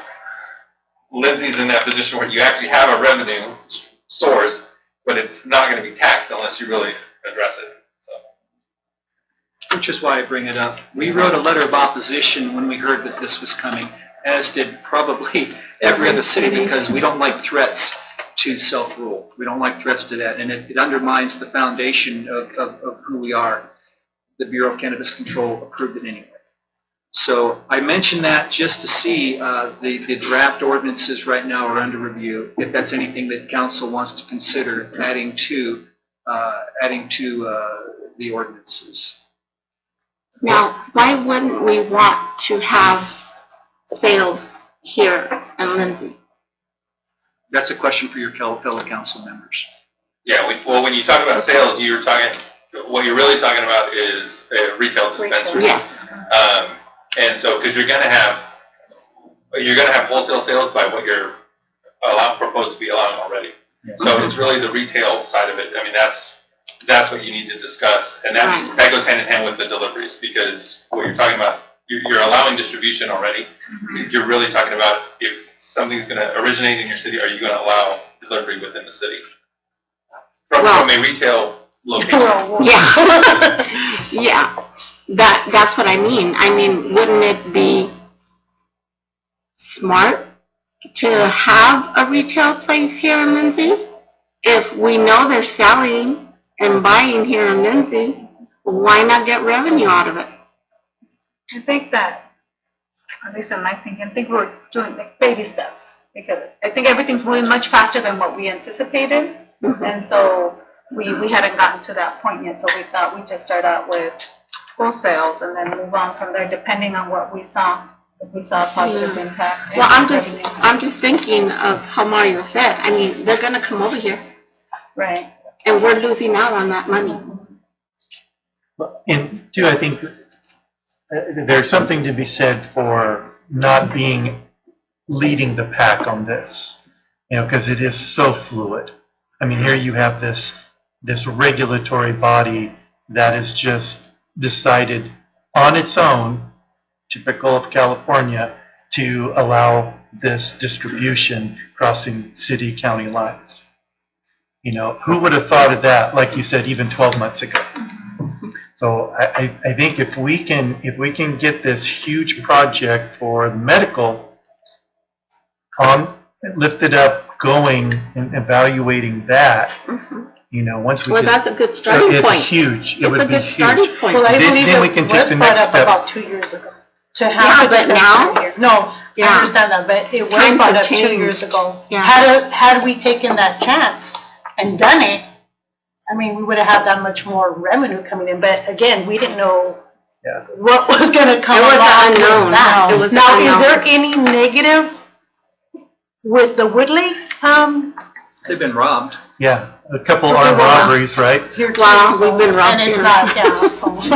Lindsay's in that position where you actually have a revenue source, but it's not going to be taxed unless you really address it. Which is why I bring it up. We wrote a letter of opposition when we heard that this was coming, as did probably every other city, because we don't like threats to self-rule. We don't like threats to that, and it undermines the foundation of who we are. The Bureau of Cannabis Control approved it anyway. So I mentioned that just to see the draft ordinances right now are under review. If that's anything that council wants to consider adding to the ordinances. Now, why wouldn't we want to have sales here in Lindsay? That's a question for your fellow council members. Yeah, well, when you talk about sales, what you're really talking about is a retail dispensary. Yes. And so, because you're gonna have wholesale sales by what you're proposed to be allowing already. So it's really the retail side of it. I mean, that's what you need to discuss, and that goes hand in hand with the deliveries, because what you're talking about, you're allowing distribution already. You're really talking about if something's going to originate in your city, are you going to allow delivery within the city from a retail location? Yeah, that's what I mean. I mean, wouldn't it be smart to have a retail place here in Lindsay? If we know they're selling and buying here in Lindsay, why not get revenue out of it? I think that, at least in my thinking, I think we're doing like baby steps, because I think everything's moving much faster than what we anticipated. And so we hadn't gotten to that point yet, so we thought we'd just start out with wholesales and then move on from there, depending on what we saw. If we saw a positive impact. Well, I'm just thinking of how Mario said. I mean, they're gonna come over here. Right. And we're losing out on that money. And two, I think there's something to be said for not being leading the pack on this, because it is so fluid. I mean, here you have this regulatory body that is just decided on its own, typical of California, to allow this distribution crossing city county lines. Who would have thought of that, like you said, even 12 months ago? So I think if we can get this huge project for medical lifted up, going and evaluating that, once we Well, that's a good starting point. It's huge. It's a good starting point. Well, I believe Then we it can was take the brought next up step. about 2 years ago. To have Yeah, but now? here. No, I understand that, but it was Times brought have up 2 years changed. ago. Yeah. Had we taken that chance and done it, I mean, we would have had that much more revenue coming in, but again, we didn't know what was gonna come It was along with unknown. that. It was Now, unknown. is there any negative with the Woodlake, They've been robbed. Yeah, a couple Okay, armed well, robberies, right? here too? Wow, so- we've been robbed And it's here. not, yeah, so. That's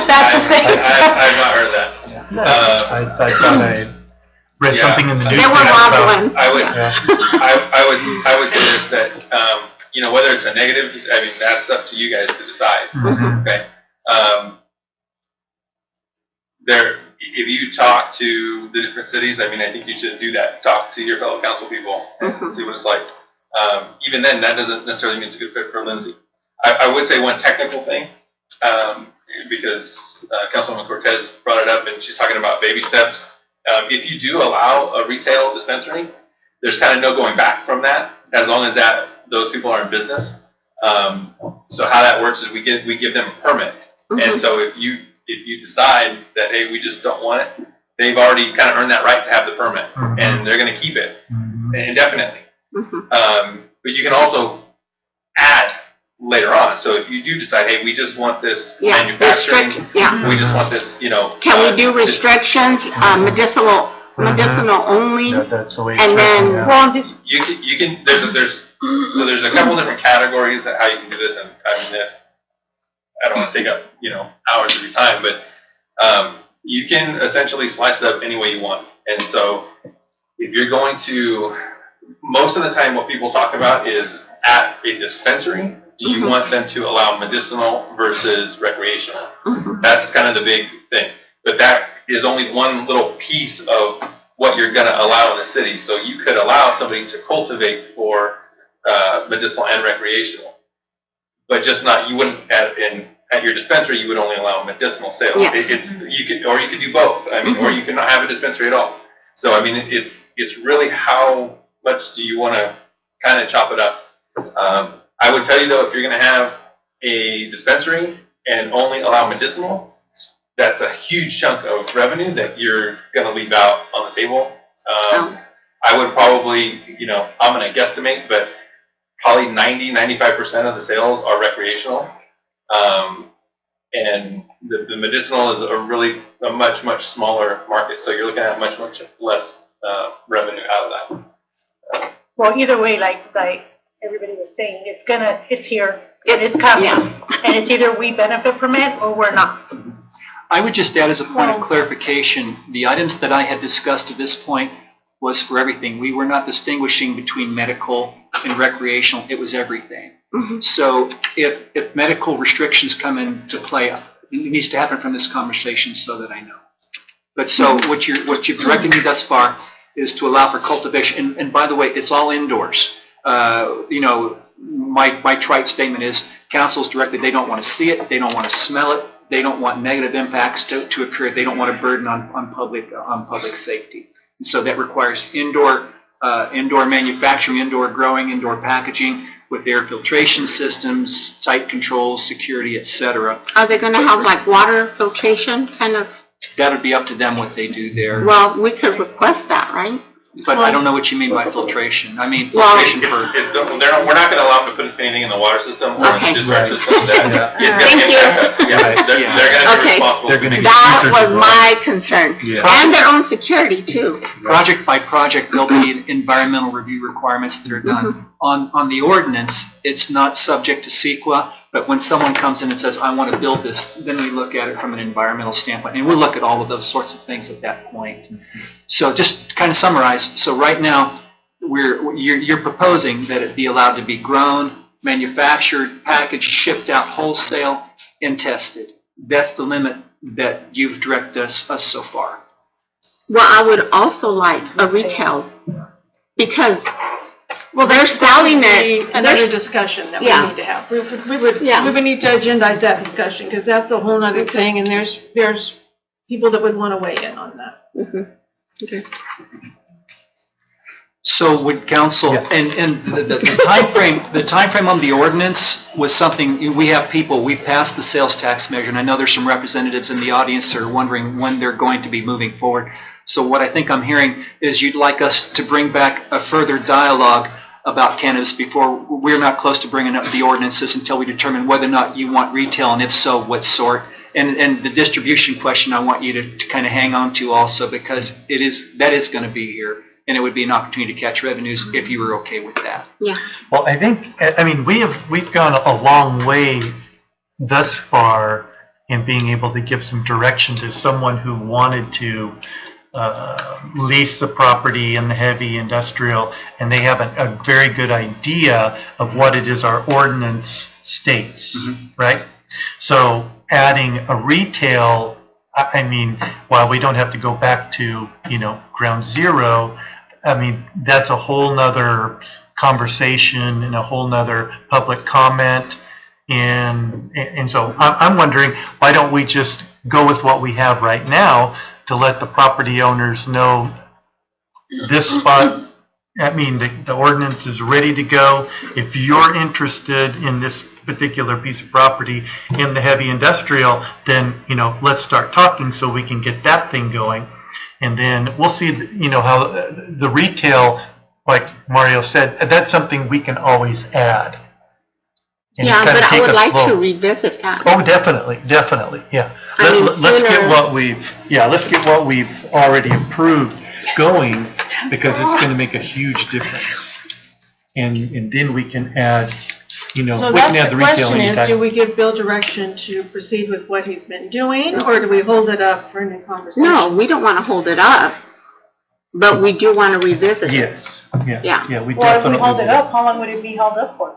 the thing. I've not heard that. I thought I read Yeah. something in the There news. were about- robbed ones. I would- Yeah. I would suggest that, whether it's a negative, I mean, that's up to you guys to decide, Mhm. okay? If you talk to the different cities, I mean, I think you should do that. Talk to your fellow council people and see what it's like. Even then, that doesn't necessarily mean it's a good fit for Lindsay. I would say one technical thing, because Councilwoman Cortez brought it up and she's talking about baby steps. If you do allow a retail dispensary, there's kind of no going back from that, as long as those people are in business. So how that works is we give them a permit, and so if you decide that, hey, we just don't want it, they've already kind of earned that right to have the permit, and they're going to keep it indefinitely. But you can also add later on. So if you do decide, hey, we just want this manufacturing, we just want this, Can we do restrictions, medicinal only? That's the way. And then, Yeah. you can there's a couple different categories of how you can do this, and I mean, I don't want to take up hours of your time, but you can essentially slice it up any way you want. And so if you're going to, most of the time what people talk about is at a dispensary, do you want them to allow medicinal versus recreational? That's kind of the big thing. But that is only one little piece of what you're going to allow in the city. So you could allow somebody to cultivate for medicinal and recreational, but just not, you wouldn't at your dispensary, you would only allow medicinal sales. Yes. You could do both. I mean, or you could not have a dispensary at all. So I mean, it's really how much do you want to kind of chop it up. I would tell you though, if you're going to have a dispensary and only allow medicinal, that's a huge chunk of revenue that you're going to leave out on the table. I would probably, I'm going to guesstimate, but probably 90-95% of the sales are recreational. And the medicinal is a much smaller market. So you're looking at much less revenue out of that. Well, either way, like everybody was saying, it's here, and it's coming. And it's either we benefit from it or we're not. I would just add as a point of clarification, the items that I had discussed at this point was for everything. We were not distinguishing between medical and recreational. It was everything. So if medical restrictions come into play, it needs to happen from this conversation so that I know. But so what you've directed me thus far is to allow for cultivation. And by the way, it's all indoors. My trite statement is council's directed, they don't want to see it, they don't want to smell it, they don't want negative impacts to occur, they don't want a burden on public safety. And so that requires indoor manufacturing, indoor growing, indoor packaging with air filtration systems, tight controls, security, etc. are they gonna have like water filtration kind of? That would be up to them what they do there. Well, we could request that, right? But I don't know what you mean by filtration. I mean Well, filtration for. We're not going to allow them to put anything in the water system or in the discharge system that is going Thank to impact us. Yeah, they're going to be responsible. That was my concern. And their own security too. Project by project, there'll be environmental review requirements that are done. On the ordinance, it's not subject to CEQA, but when someone comes in and says, I want to build this, then we look at it from an environmental standpoint, and we'll look at all of those sorts of things at that point. So just to kind of summarize, so right now, you're proposing that it be allowed to be grown, manufactured, packaged, shipped out wholesale, and tested. That's the limit that you've directed us so far. Well, I would also like a retail, because, well, they're selling it. Another There's- discussion that we Yeah. need to have. We would need to agendize that discussion, because that's a whole nother thing, and there's people that would want to weigh in on that. Okay. So would council, and the timeframe on the ordinance was something, we have people, we passed the sales tax measure, and I know there's some representatives in the audience that are wondering when they're going to be moving forward. So what I think I'm hearing is you'd like us to bring back a further dialogue about cannabis before, we're not close to bringing up the ordinances until we determine whether or not you want retail, and if so, what sort. And the distribution question, I want you to kind of hang on to also, because that is going to be here, and it would be an opportunity to catch revenues if you were okay with that. Yeah. Well, I think, I mean, we've gone a long way thus far in being able to give some direction to someone who wanted to lease the property in the heavy industrial, and they have a very good idea of what it is our ordinance states, right? So adding a retail, I mean, while we don't have to go back to, ground zero, I mean, that's a whole nother conversation and a whole nother public comment. And so I'm wondering, why don't we just go with what we have right now to let the property owners know this spot, I mean, the ordinance is ready to go. If you're interested in this particular piece of property in the heavy industrial, then, let's start talking so we can get that thing going. And then we'll see, how the retail, like Mario said, that's something we can always add. And Yeah, kinda but I take would us like slow. to revisit that. Oh, definitely, yeah. I mean, Let's get sooner- let's get what we've already approved going, because it's gonna make a huge difference. And then we can add, we So can that's add the the retail question is, anytime. do we give Bill direction to proceed with what he's been doing, or do we hold it up for a new conversation? No, we don't want to hold it up, but we do want to revisit it. Yes, Yeah. yeah, we Well, if we definitely hold it will. up, how long would it be held up for?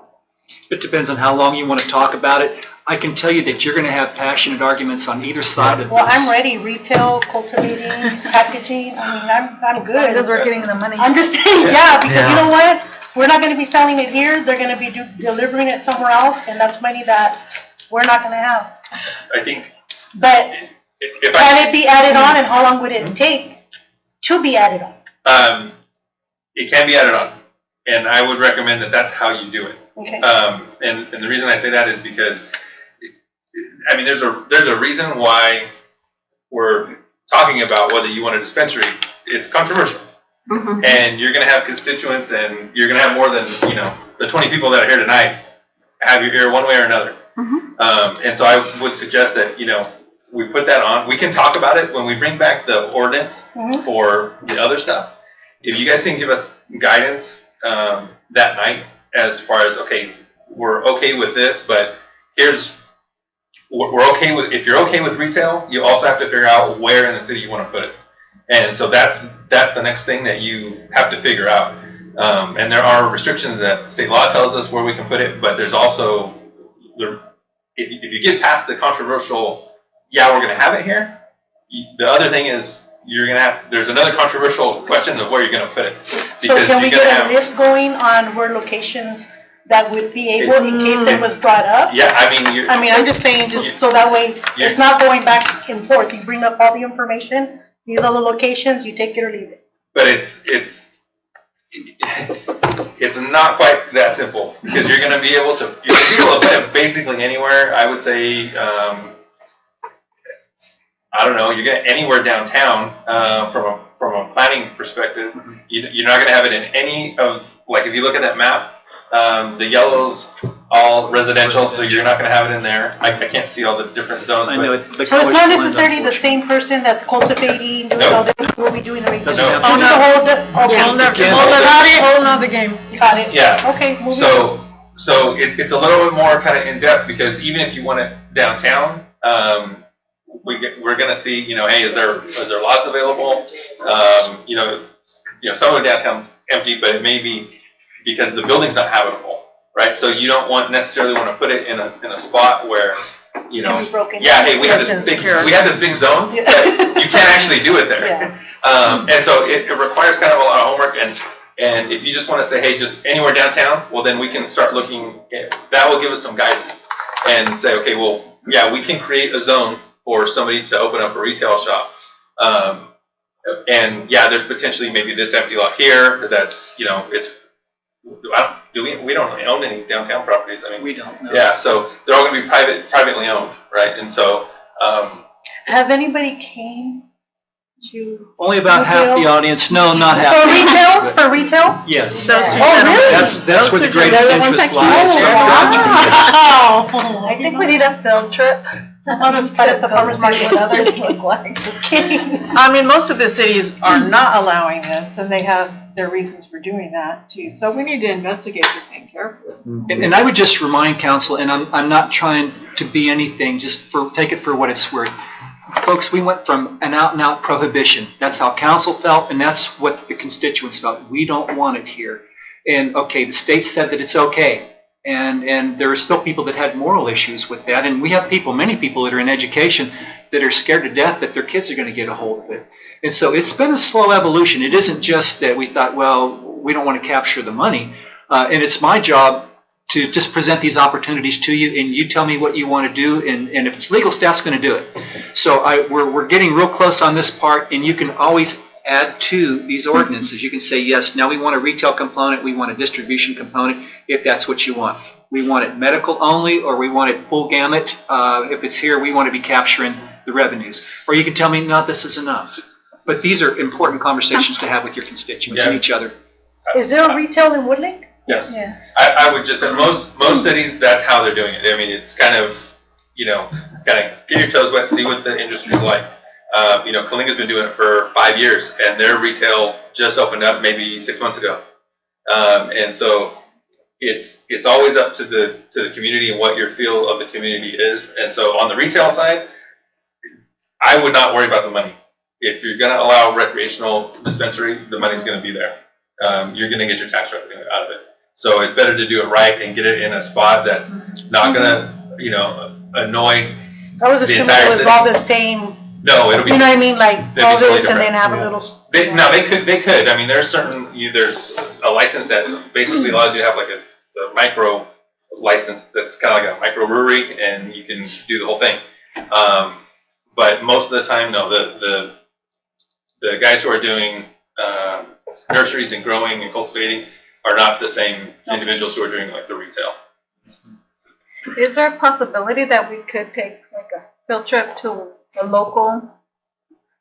It depends on how long you want to talk about it. I can tell you that you're going to have passionate arguments on either side of this. Well, I'm ready, retail, cultivating, packaging, I mean, I'm good. Because we're getting the money. I'm just saying, yeah, because you know what? We're not gonna be selling it here, they're gonna be delivering it somewhere else, and that's money that we're not gonna have. I think But if can it be added on, and how long would it take to be added on? it can be added on, and I would recommend that that's how you do it. Okay. And the reason I say that is because, I mean, there's a reason why we're talking about whether you want a dispensary. It's controversial. And you're going to have constituents, and you're going to have more than, the 20 people that are here tonight have your ear one way or another. And so I would suggest that, we put that on. We can talk about it when we bring back the ordinance for the other stuff. If you guys can give us guidance that night as far as, okay, we're okay with this, but we're okay with, if you're okay with retail, you also have to figure out where in the city you want to put it. And so that's the next thing that you have to figure out. And there are restrictions that state law tells us where we can put it, but there's also, if you get past the controversial, yeah, we're going to have it here, the other thing is there's another controversial question of where you're going to put it. So can we get a list going on where locations that would be able, in case it was brought up? Yeah, I mean, I'm just saying, just so that way, it's not going back and forth, you bring up all the information, these are the locations, you take it or leave it. But it's not quite that simple, because you're going to be able to put it basically anywhere. I would say, I don't know, you're going to anywhere downtown from a planning perspective. You're not going to have it in any of, like if you look at that map, the yellow's all residential, so you're not going to have it in there. I can't see all the different zones. I know but- So it's not necessarily the same person that's cultivating, doing all this, will be doing the retail. This is No. a whole, okay. Whole nother game. Got it. Yeah. Okay, moving on. So it's a little bit more kind of in depth, because even if you want it downtown, we're going to see, hey, is there lots available? Some of the downtown's empty, but it may be because the building's not habitable, right? So you don't necessarily want to put it in a spot where, Can be broken. yeah, hey, we had this big zone, but you can't actually do it there. And so it requires kind of a lot of homework, and if you just want to say, hey, just anywhere downtown, well, then we can start looking, that will give us some guidance and say, okay, well, yeah, we can create a zone for somebody to open up a retail shop. And yeah, there's potentially maybe this empty lot here that's, we don't own any downtown properties. I mean, we don't know. Yeah, so they're all going to be privately owned, right? And so, Has anybody came to? Only about half the audience. No, not half. For retail, for retail? Yes. Oh, really? That's where the greatest interest lies. Wow. I think we need a field trip. I'll just put at the farmer's market what others look like. Just kidding. I mean, most of the cities are not allowing this, and they have their reasons for doing that too. So we need to investigate the thing carefully. And I would just remind council, and I'm not trying to be anything, take it for what it's worth. Folks, we went from an out-and-out prohibition. That's how council felt, and that's what the constituents felt. We don't want it here. And, okay, the state said that it's okay. And there are still people that had moral issues with that. And we have many people that are in education that are scared to death that their kids are going to get a hold of it. And so it's been a slow evolution. It isn't just that we thought, well, we don't want to capture the money. And it's my job to just present these opportunities to you, and you tell me what you want to do. And if it's legal, staff's going to do it. So we're getting real close on this part, and you can always add to these ordinances. You can say, yes, now we want a retail component, we want a distribution component, if that's what you want. We want it medical only, or we want it full gamut. If it's here, we want to be capturing the revenues. Or you can tell me, no, this is enough. But these are important conversations to have with your constituents and each other. Is there a retail in Woodlake? Yes. Yes. I would just say most cities, that's how they're doing it. I mean, it's kind of, kind of get your toes wet, see what the industry's like. Kalinga's been doing it for 5 years, and their retail just opened up maybe 6 months ago. And so it's always up to the community and what your feel of the community is. And so on the retail side, I would not worry about the money. If you're going to allow recreational dispensary, the money's going to be there. You're going to get your tax revenue out of it. So it's better to do it right and get it in a spot that's not going to, annoy I was assuming it was all the same. No, it'll be. You know what I mean? Like all totally this and then different. have a little. They could. I mean, there's a license that basically allows you to have like a micro license that's kind of like a micro brewery, and you can do the whole thing. But most of the time, no. The guys who are doing nurseries and growing and cultivating are not the same individuals who are doing like the retail. Is there a possibility that we could take like a field trip to a local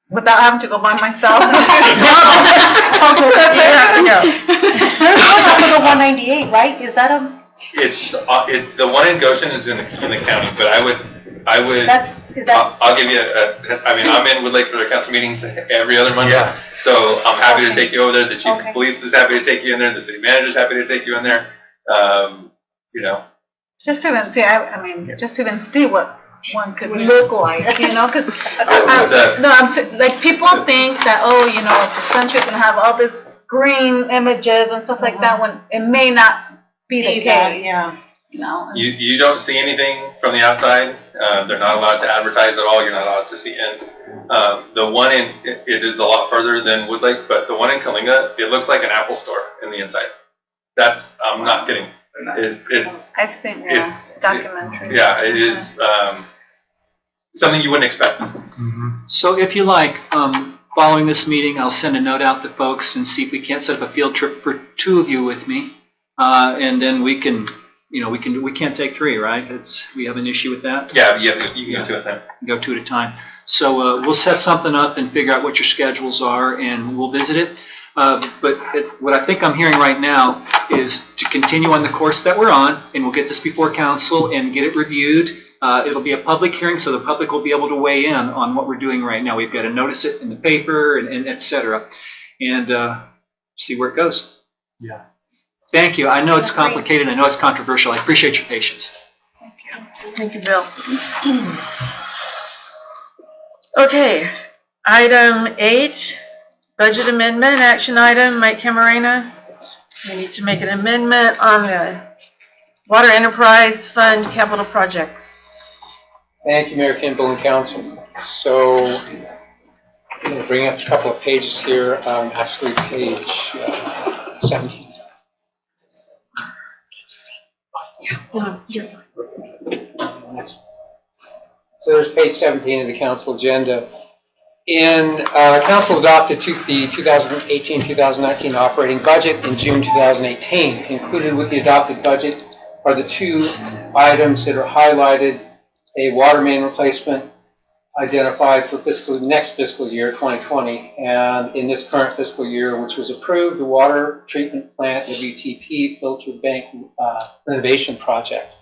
without having to go by myself? The 198, right? Is that a? It's the one in Goshen is in the county, but I would. Is that? I'll give you I'm in Woodlake for their council meetings every other Monday. Yeah. So I'm happy to take you over there. The chief of police is happy to take you in there. The city manager is happy to take you in there. Just to even see, just to even see what one could look like, because like people think that, a dispensary is going to have all this green images and stuff like that when it may not be the case. Yeah. You don't see anything from the outside. They're not allowed to advertise at all. You're not allowed to see in. The one it is a lot further than Woodlake, but the one in Kalinga, it looks like an Apple store in the inside. I'm not kidding. I've seen documentaries. Yeah, it is something you wouldn't expect. So if you like, following this meeting, I'll send a note out to folks and see if we can't set up a field trip for 2 of you with me, and then we can. We can't take 3, right? We have an issue with that? Yeah, you can go 2 at a time. Go 2 at a time. So we'll set something up and figure out what your schedules are, and we'll visit it. But what I think I'm hearing right now is to continue on the course that we're on, and we'll get this before council and get it reviewed. It'll be a public hearing, so the public will be able to weigh in on what we're doing right now. We've got to notice it in the paper and et cetera, and see where it goes. Yeah. Thank you. I know it's complicated. I know it's controversial. I appreciate your patience. Thank you, Bill. Okay, item 8, budget amendment, action item, Mike Camarena. We need to make an amendment on the Water Enterprise Fund capital projects. Thank you, Mayor Kimball and Council. So I'm going to bring up a couple of pages here, actually page 17. So there's page 17 of the council agenda. Council adopted the 2018-2019 operating budget in June 2018. Included with the adopted budget are the 2 items that are highlighted: a water main replacement identified for next fiscal year 2020, and in this current fiscal year, which was approved, the water treatment plant WTP filter bank renovation project.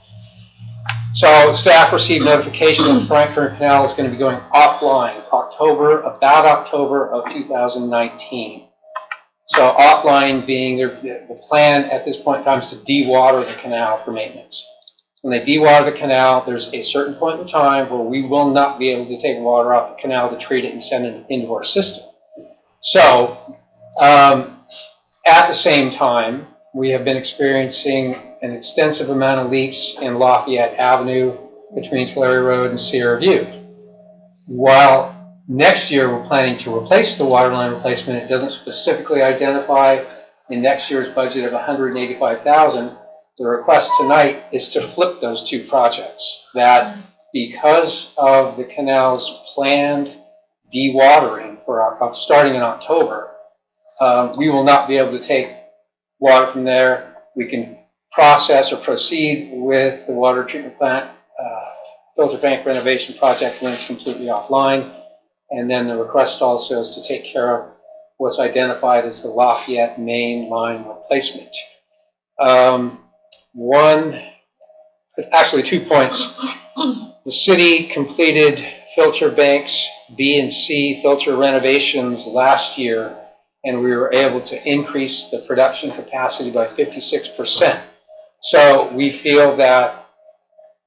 So staff received notification that the Frankfurt Canal is going to be going offline about October of 2019. So offline being the plan at this point in time is to dewater the canal for maintenance. When they dewater the canal, there's a certain point in time where we will not be able to take water off the canal to treat it and send it into our system. So at the same time, we have been experiencing an extensive amount of leaks in Lafayette Avenue between Tulare Road and Sierra View. While next year we're planning to replace the water line replacement, it doesn't specifically identify in next year's budget of $185,000. The request tonight is to flip those two projects. That because of the canal's planned dewatering starting in October, we will not be able to take water from there. We can process or proceed with the water treatment plant filter bank renovation project when it's completely offline. And then the request also is to take care of what's identified as the Lafayette main line replacement. Actually 2 points. The city completed filter banks B and C filter renovations last year, and we were able to increase the production capacity by 56%. So we feel that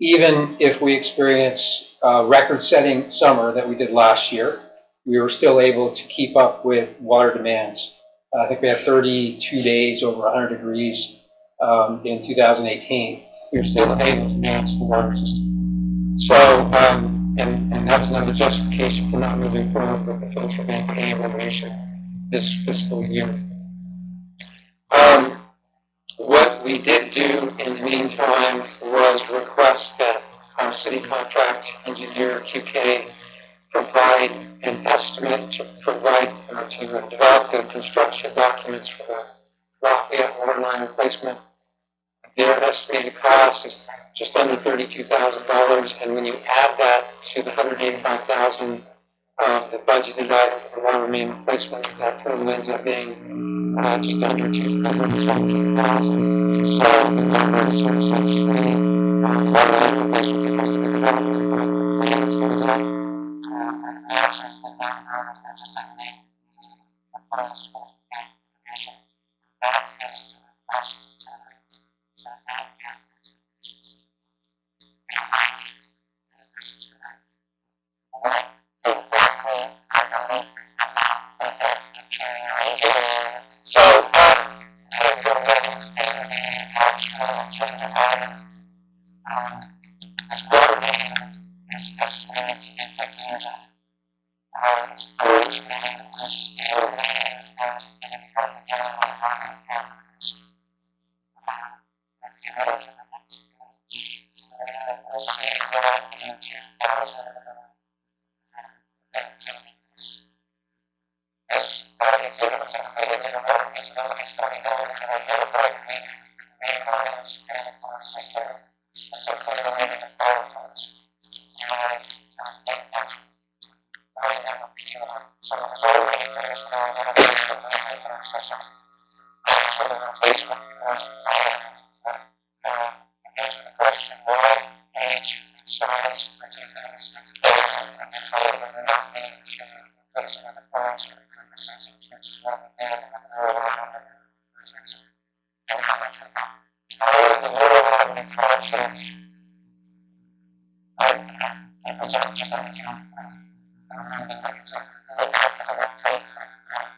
even if we experience a record-setting summer that we did last year, we were still able to keep up with water demands. I think we had 32 days over 100 degrees in 2018. We were still able to manage the water system. So, and that's another justification for not moving forward with the filter bank A renovation this fiscal year. What we did do in the meantime was request that our city contract engineer QK provide an estimate to develop the construction documents for the Lafayette water line replacement. Their estimated cost is just under $32,000, and when you add that to the $185,000 the budgeted item for water main replacement, that total ends up being just under $217,000. So the number is essentially water line replacement because the development plans goes up. It matches the number of just like the proposed renovation. That is the cost. So that what exactly are the leaks about the deterioration? So the buildings and the actual general water, this water main is estimated to be 50 years old. It's storage main, it's a steel main, it's being part of the general water patterns. We'll see that in 2018. This exhibit was included in a water feasibility study that looked at identifying leak main lines and the water system, specifically related to power plants. And I think that's why it never appealed. So it was already there's no identification of leak in our system. So the replacement was planned. Answer the question why age and size are two things and decided whether or not need to replace with the parts or the systems which is what we did with the rural projects. And how much of that? The rural avenue project, it was just under 200 pounds. So that's a replacement, right?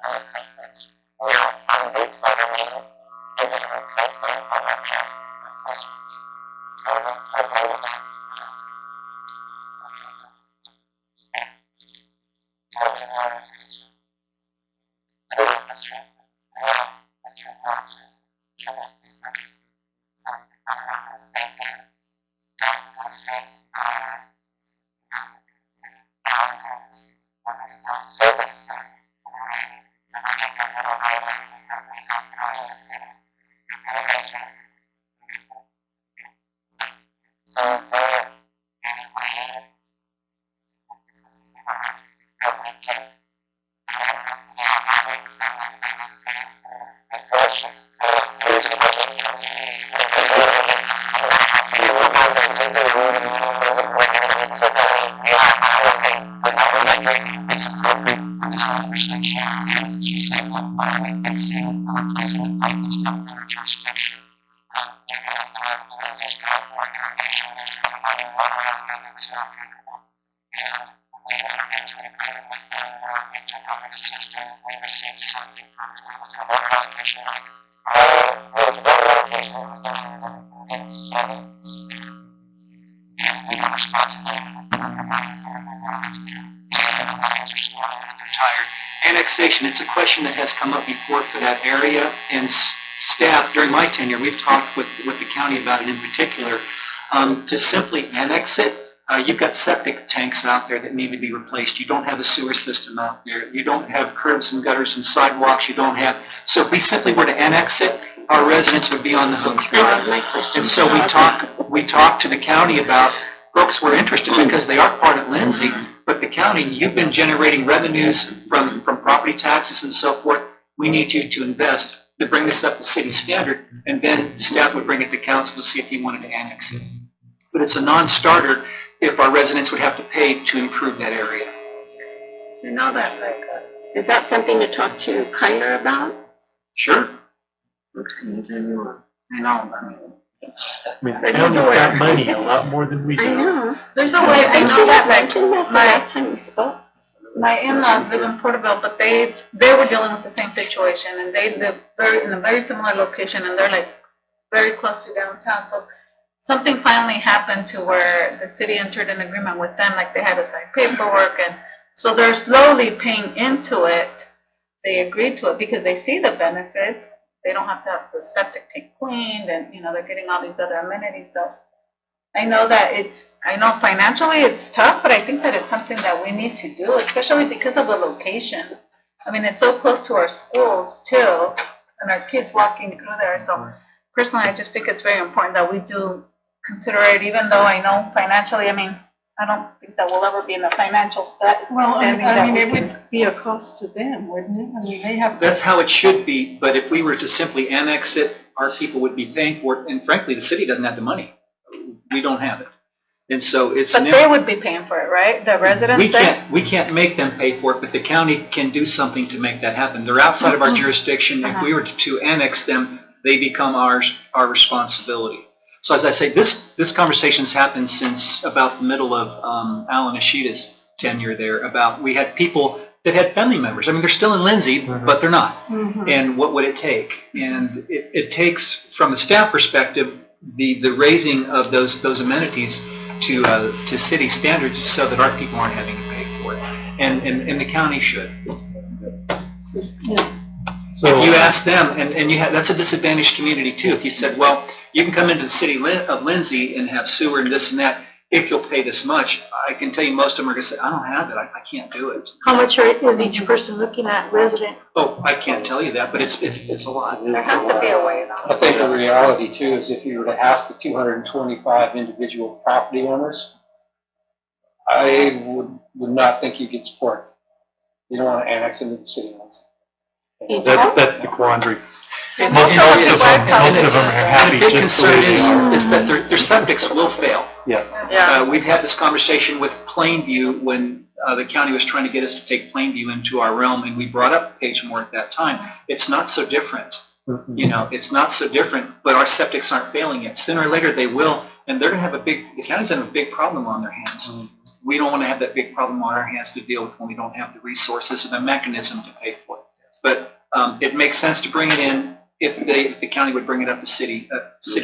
A replacement. Now, on this water main, is it a replacement or a repair? Replacement. So what is that? So we want to make the street now the true parts to the street. So if I'm not mistaken, the streets are mountains or they still service them. So they get their little highways that we have throughout the city. So is there any way that we can see how we extend the question? There's a question. by annexing or replacing pipe is not their jurisdiction. You have Lindsay's California Irrigation District providing water allocation that was not applicable. And we entered into an agreement with them where in 2016 we received something with the water allocation like with the water allocation it's and we have responsibility for providing Retired. Annexation, it's a question that has come up before for that area, and staff, during my tenure, we've talked with the county about it in particular. To simply annex it, you've got septic tanks out there that need to be replaced. You don't have a sewer system out there. You don't have curbs and gutters and sidewalks. You don't have, so if we simply were to annex it, our residents would be on the hook for it. And so we talk to the county about, folks, we're interested because they are part of Lindsay, but the county, you've been generating revenues from property taxes and so forth. We need you to invest to bring this up to city standard, and then staff would bring it to council to see if you wanted to annex it. But it's a non-starter if our residents would have to pay to improve that area. So you know that, like, is that something to talk to Kyler about? Sure. Can you tell me more? I know, I mean. The county's got money, a lot more than we do. I know. There's a way, I know that, like, the last time we spoke. my in-laws live in Porterville, but they were dealing with the same situation, and they live in a very similar location, and they're like very close to downtown. So something finally happened to where the city entered an agreement with them, like they had to sign paperwork, and so they're slowly paying into it. They agreed to it because they see the benefits. They don't have to have the septic tank cleaned, and they're getting all these other amenities. So I know that I know financially it's tough, but I think that it's something that we need to do, especially because of the location. I mean, it's so close to our schools too, and our kids walking through there. So personally, I just think it's very important that we do consider it, even though I know financially, I mean, I don't think that we'll ever be in a financial standing. Well, I mean, it would would be a cost to them, wouldn't it? I mean, they have. That's how it should be, but if we were to simply annex it, our people would be paying for it, and frankly, the city doesn't have the money. We don't have it. And so it's. But they would be paying for it, right? The residents? We can't make them pay for it, but the county can do something to make that happen. They're outside of our jurisdiction. If we were to annex them, they become our responsibility. So as I say, this conversation's happened since about the middle of Alan Ashida's tenure there. We had people that had family members. I mean, they're still in Lindsay, but they're not. And what would it take? And it takes, from a staff perspective, the raising of those amenities to city standards so that our people aren't having to pay for it. And the county should. So if you ask them, and that's a disadvantaged community too. If you said, well, you can come into the city of Lindsay and have sewer and this and that, if you'll pay this much, I can tell you most of them are going to say, I don't have it, I can't do it. How much is each person looking at resident? Oh, I can't tell you that, but it's a lot. There has to be a way though. I think the reality too is if you were to ask the 225 individual property owners, I would not think you get support. You don't want to annex into the city limits. That's the quandary. And Most of them are happy the big just the way concern they are. is that their septics will fail. Yeah. We've had this conversation with Plainview when the county was trying to get us to take Plainview into our realm, and we brought up Pagemore at that time. It's not so different. It's not so different, but our septics aren't failing yet. Sooner or later they will, and they're going to have the county's going to have a big problem on their hands. We don't want to have that big problem on our hands to deal with when we don't have the resources and the mechanism to pay for it. But it makes sense to bring it in if the county would bring it up to city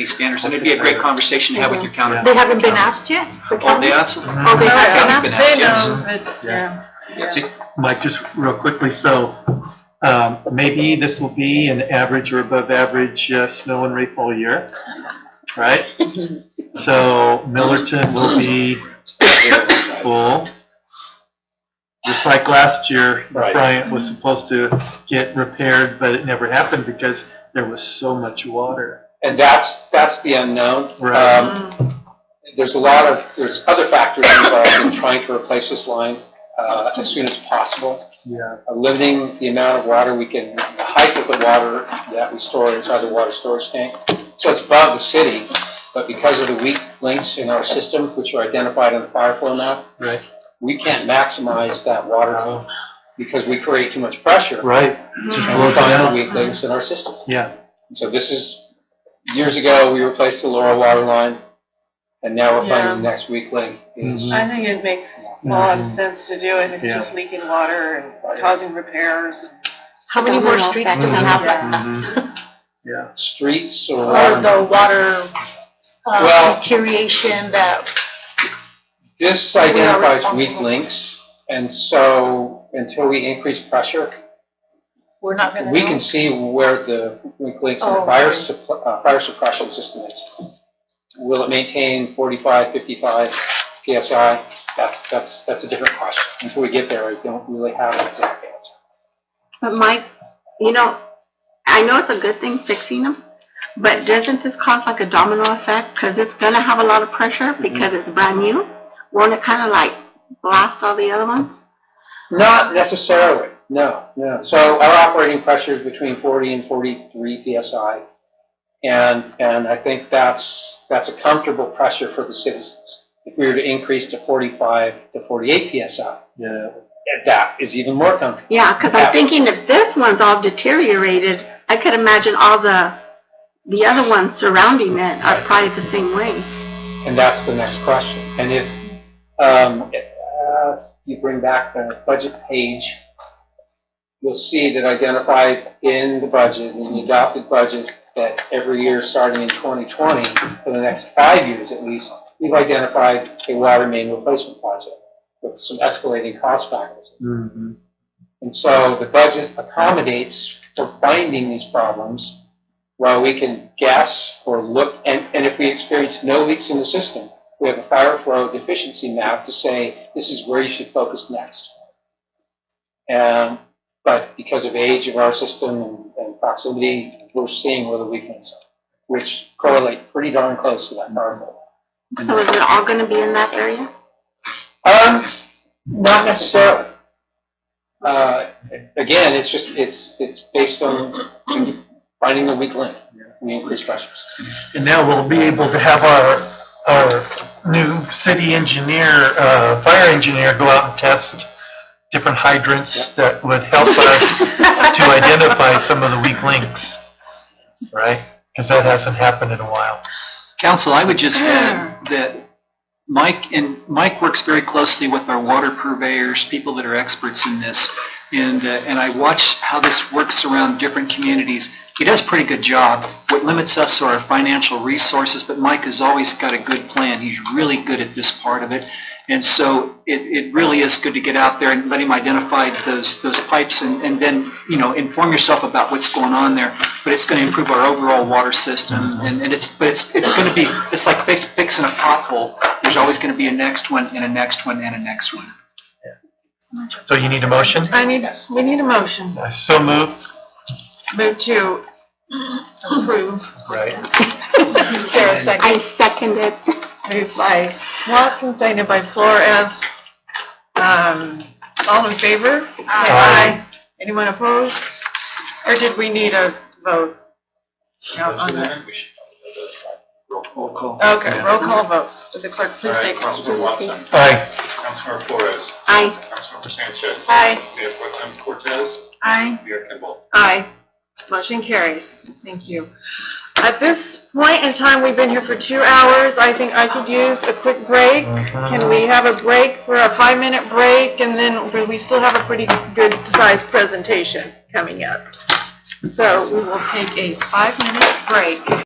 standards, and it'd be a great conversation to have with your county. They haven't been asked yet? Oh, they absolutely. Oh, they have been asked, yes. Mike, just real quickly, so maybe this will be an average or above average snow and rainfall year, right? So Millerton will be full. Just like last year, Bryant was supposed to get repaired, but it never happened because there was so much water. And that's the unknown. Right. There's other factors involved in trying to replace this line as soon as possible. Yeah. Limiting the amount of water the height of the water that we store inside the water storage tank. So it's above the city, but because of the weak links in our system, which are identified in the fire flow map, we can't maximize that water because we create too much pressure. Right. Just And we blows it find the out. weak links in our system. Yeah. And so this is, years ago, we replaced the Laurel water line, and now we're finding the next weak link is. I think it makes a lot of sense to do it. It's Yeah. just leaking water and causing repairs. How many more streets do we have like that? Yeah. Streets or. Or the water Well- deterioration that, This We are identifies weak responsible. links, and so until we increase pressure, we're not gonna know? we can see where the weak links in the Oh, fire suppression system is. Will it maintain 45, 55 PSI? That's a different question. Until we get there, I don't really have an exact answer. But Mike, you know, I know it's a good thing fixing them, but doesn't this cause like a domino effect? Because it's gonna have a lot of pressure because it's brand new. Won't it kind of like blast all the other ones? Not necessarily, no. So our operating pressure is between 40 and 43 PSI. And I think that's a comfortable pressure for the citizens. If we were to increase to 45 to 48 PSI, that is even more comfortable. Yeah, because I'm thinking if this one's all deteriorated, I could imagine all the other ones surrounding it are probably the same way. And that's the next question. And if you bring back the budget page, you'll see that identified in the budget, in the adopted budget, that every year starting in 2020, for the next 5 years at least, we've identified a water main replacement project with some escalating cost factors. And so the budget accommodates for finding these problems while we can guess or look, and if we experience no leaks in the system, we have a fire flow deficiency map to say this is where you should focus next. But because of age of our system and proximity, we're seeing where the weaknesses are, which correlate pretty darn close to that fire flow. So is it all going to be in that area? Not necessarily. Again, it's based on finding the weak link. We increase pressures. And now we'll be able to have our new city engineer, fire engineer, go out and test different hydrants that would help us to identify some of the weak links, right? Because that hasn't happened in a while. Council, I would just add that Mike works very closely with our water purveyors, people that are experts in this, and I watch how this works around different communities. He does a pretty good job. What limits us are our financial resources, but Mike has always got a good plan. He's really good at this part of it. And so it really is good to get out there and let him identify those pipes and then, you know, inform yourself about what's going on there. But it's going to improve our overall water system, and it's going to be, it's like fixing a pothole. There's always going to be a next one and a next one and a next one. So you need a motion? We need a motion. I so move. Move to approve. Right. Is there a second? I second it. Moved by Watson, seconded by Flores. All in favor? Aye. Anyone opposed? Or did we need a vote? No, on that. Roll call. Okay, roll call vote. Would the clerk please take roll? Councilmember Watson. Aye. Councilmember Flores. Aye. Councilmember Sanchez. Aye. Mayor Pro Tem Cortez. Aye. Mayor Kimball. Aye. Motion carries. Thank you. At this point in time, we've been here for 2 hours. I think I could use a quick break. Can we have a break for a 5-minute break? And then we still have a pretty good sized presentation coming up. So we will take a 5-minute break.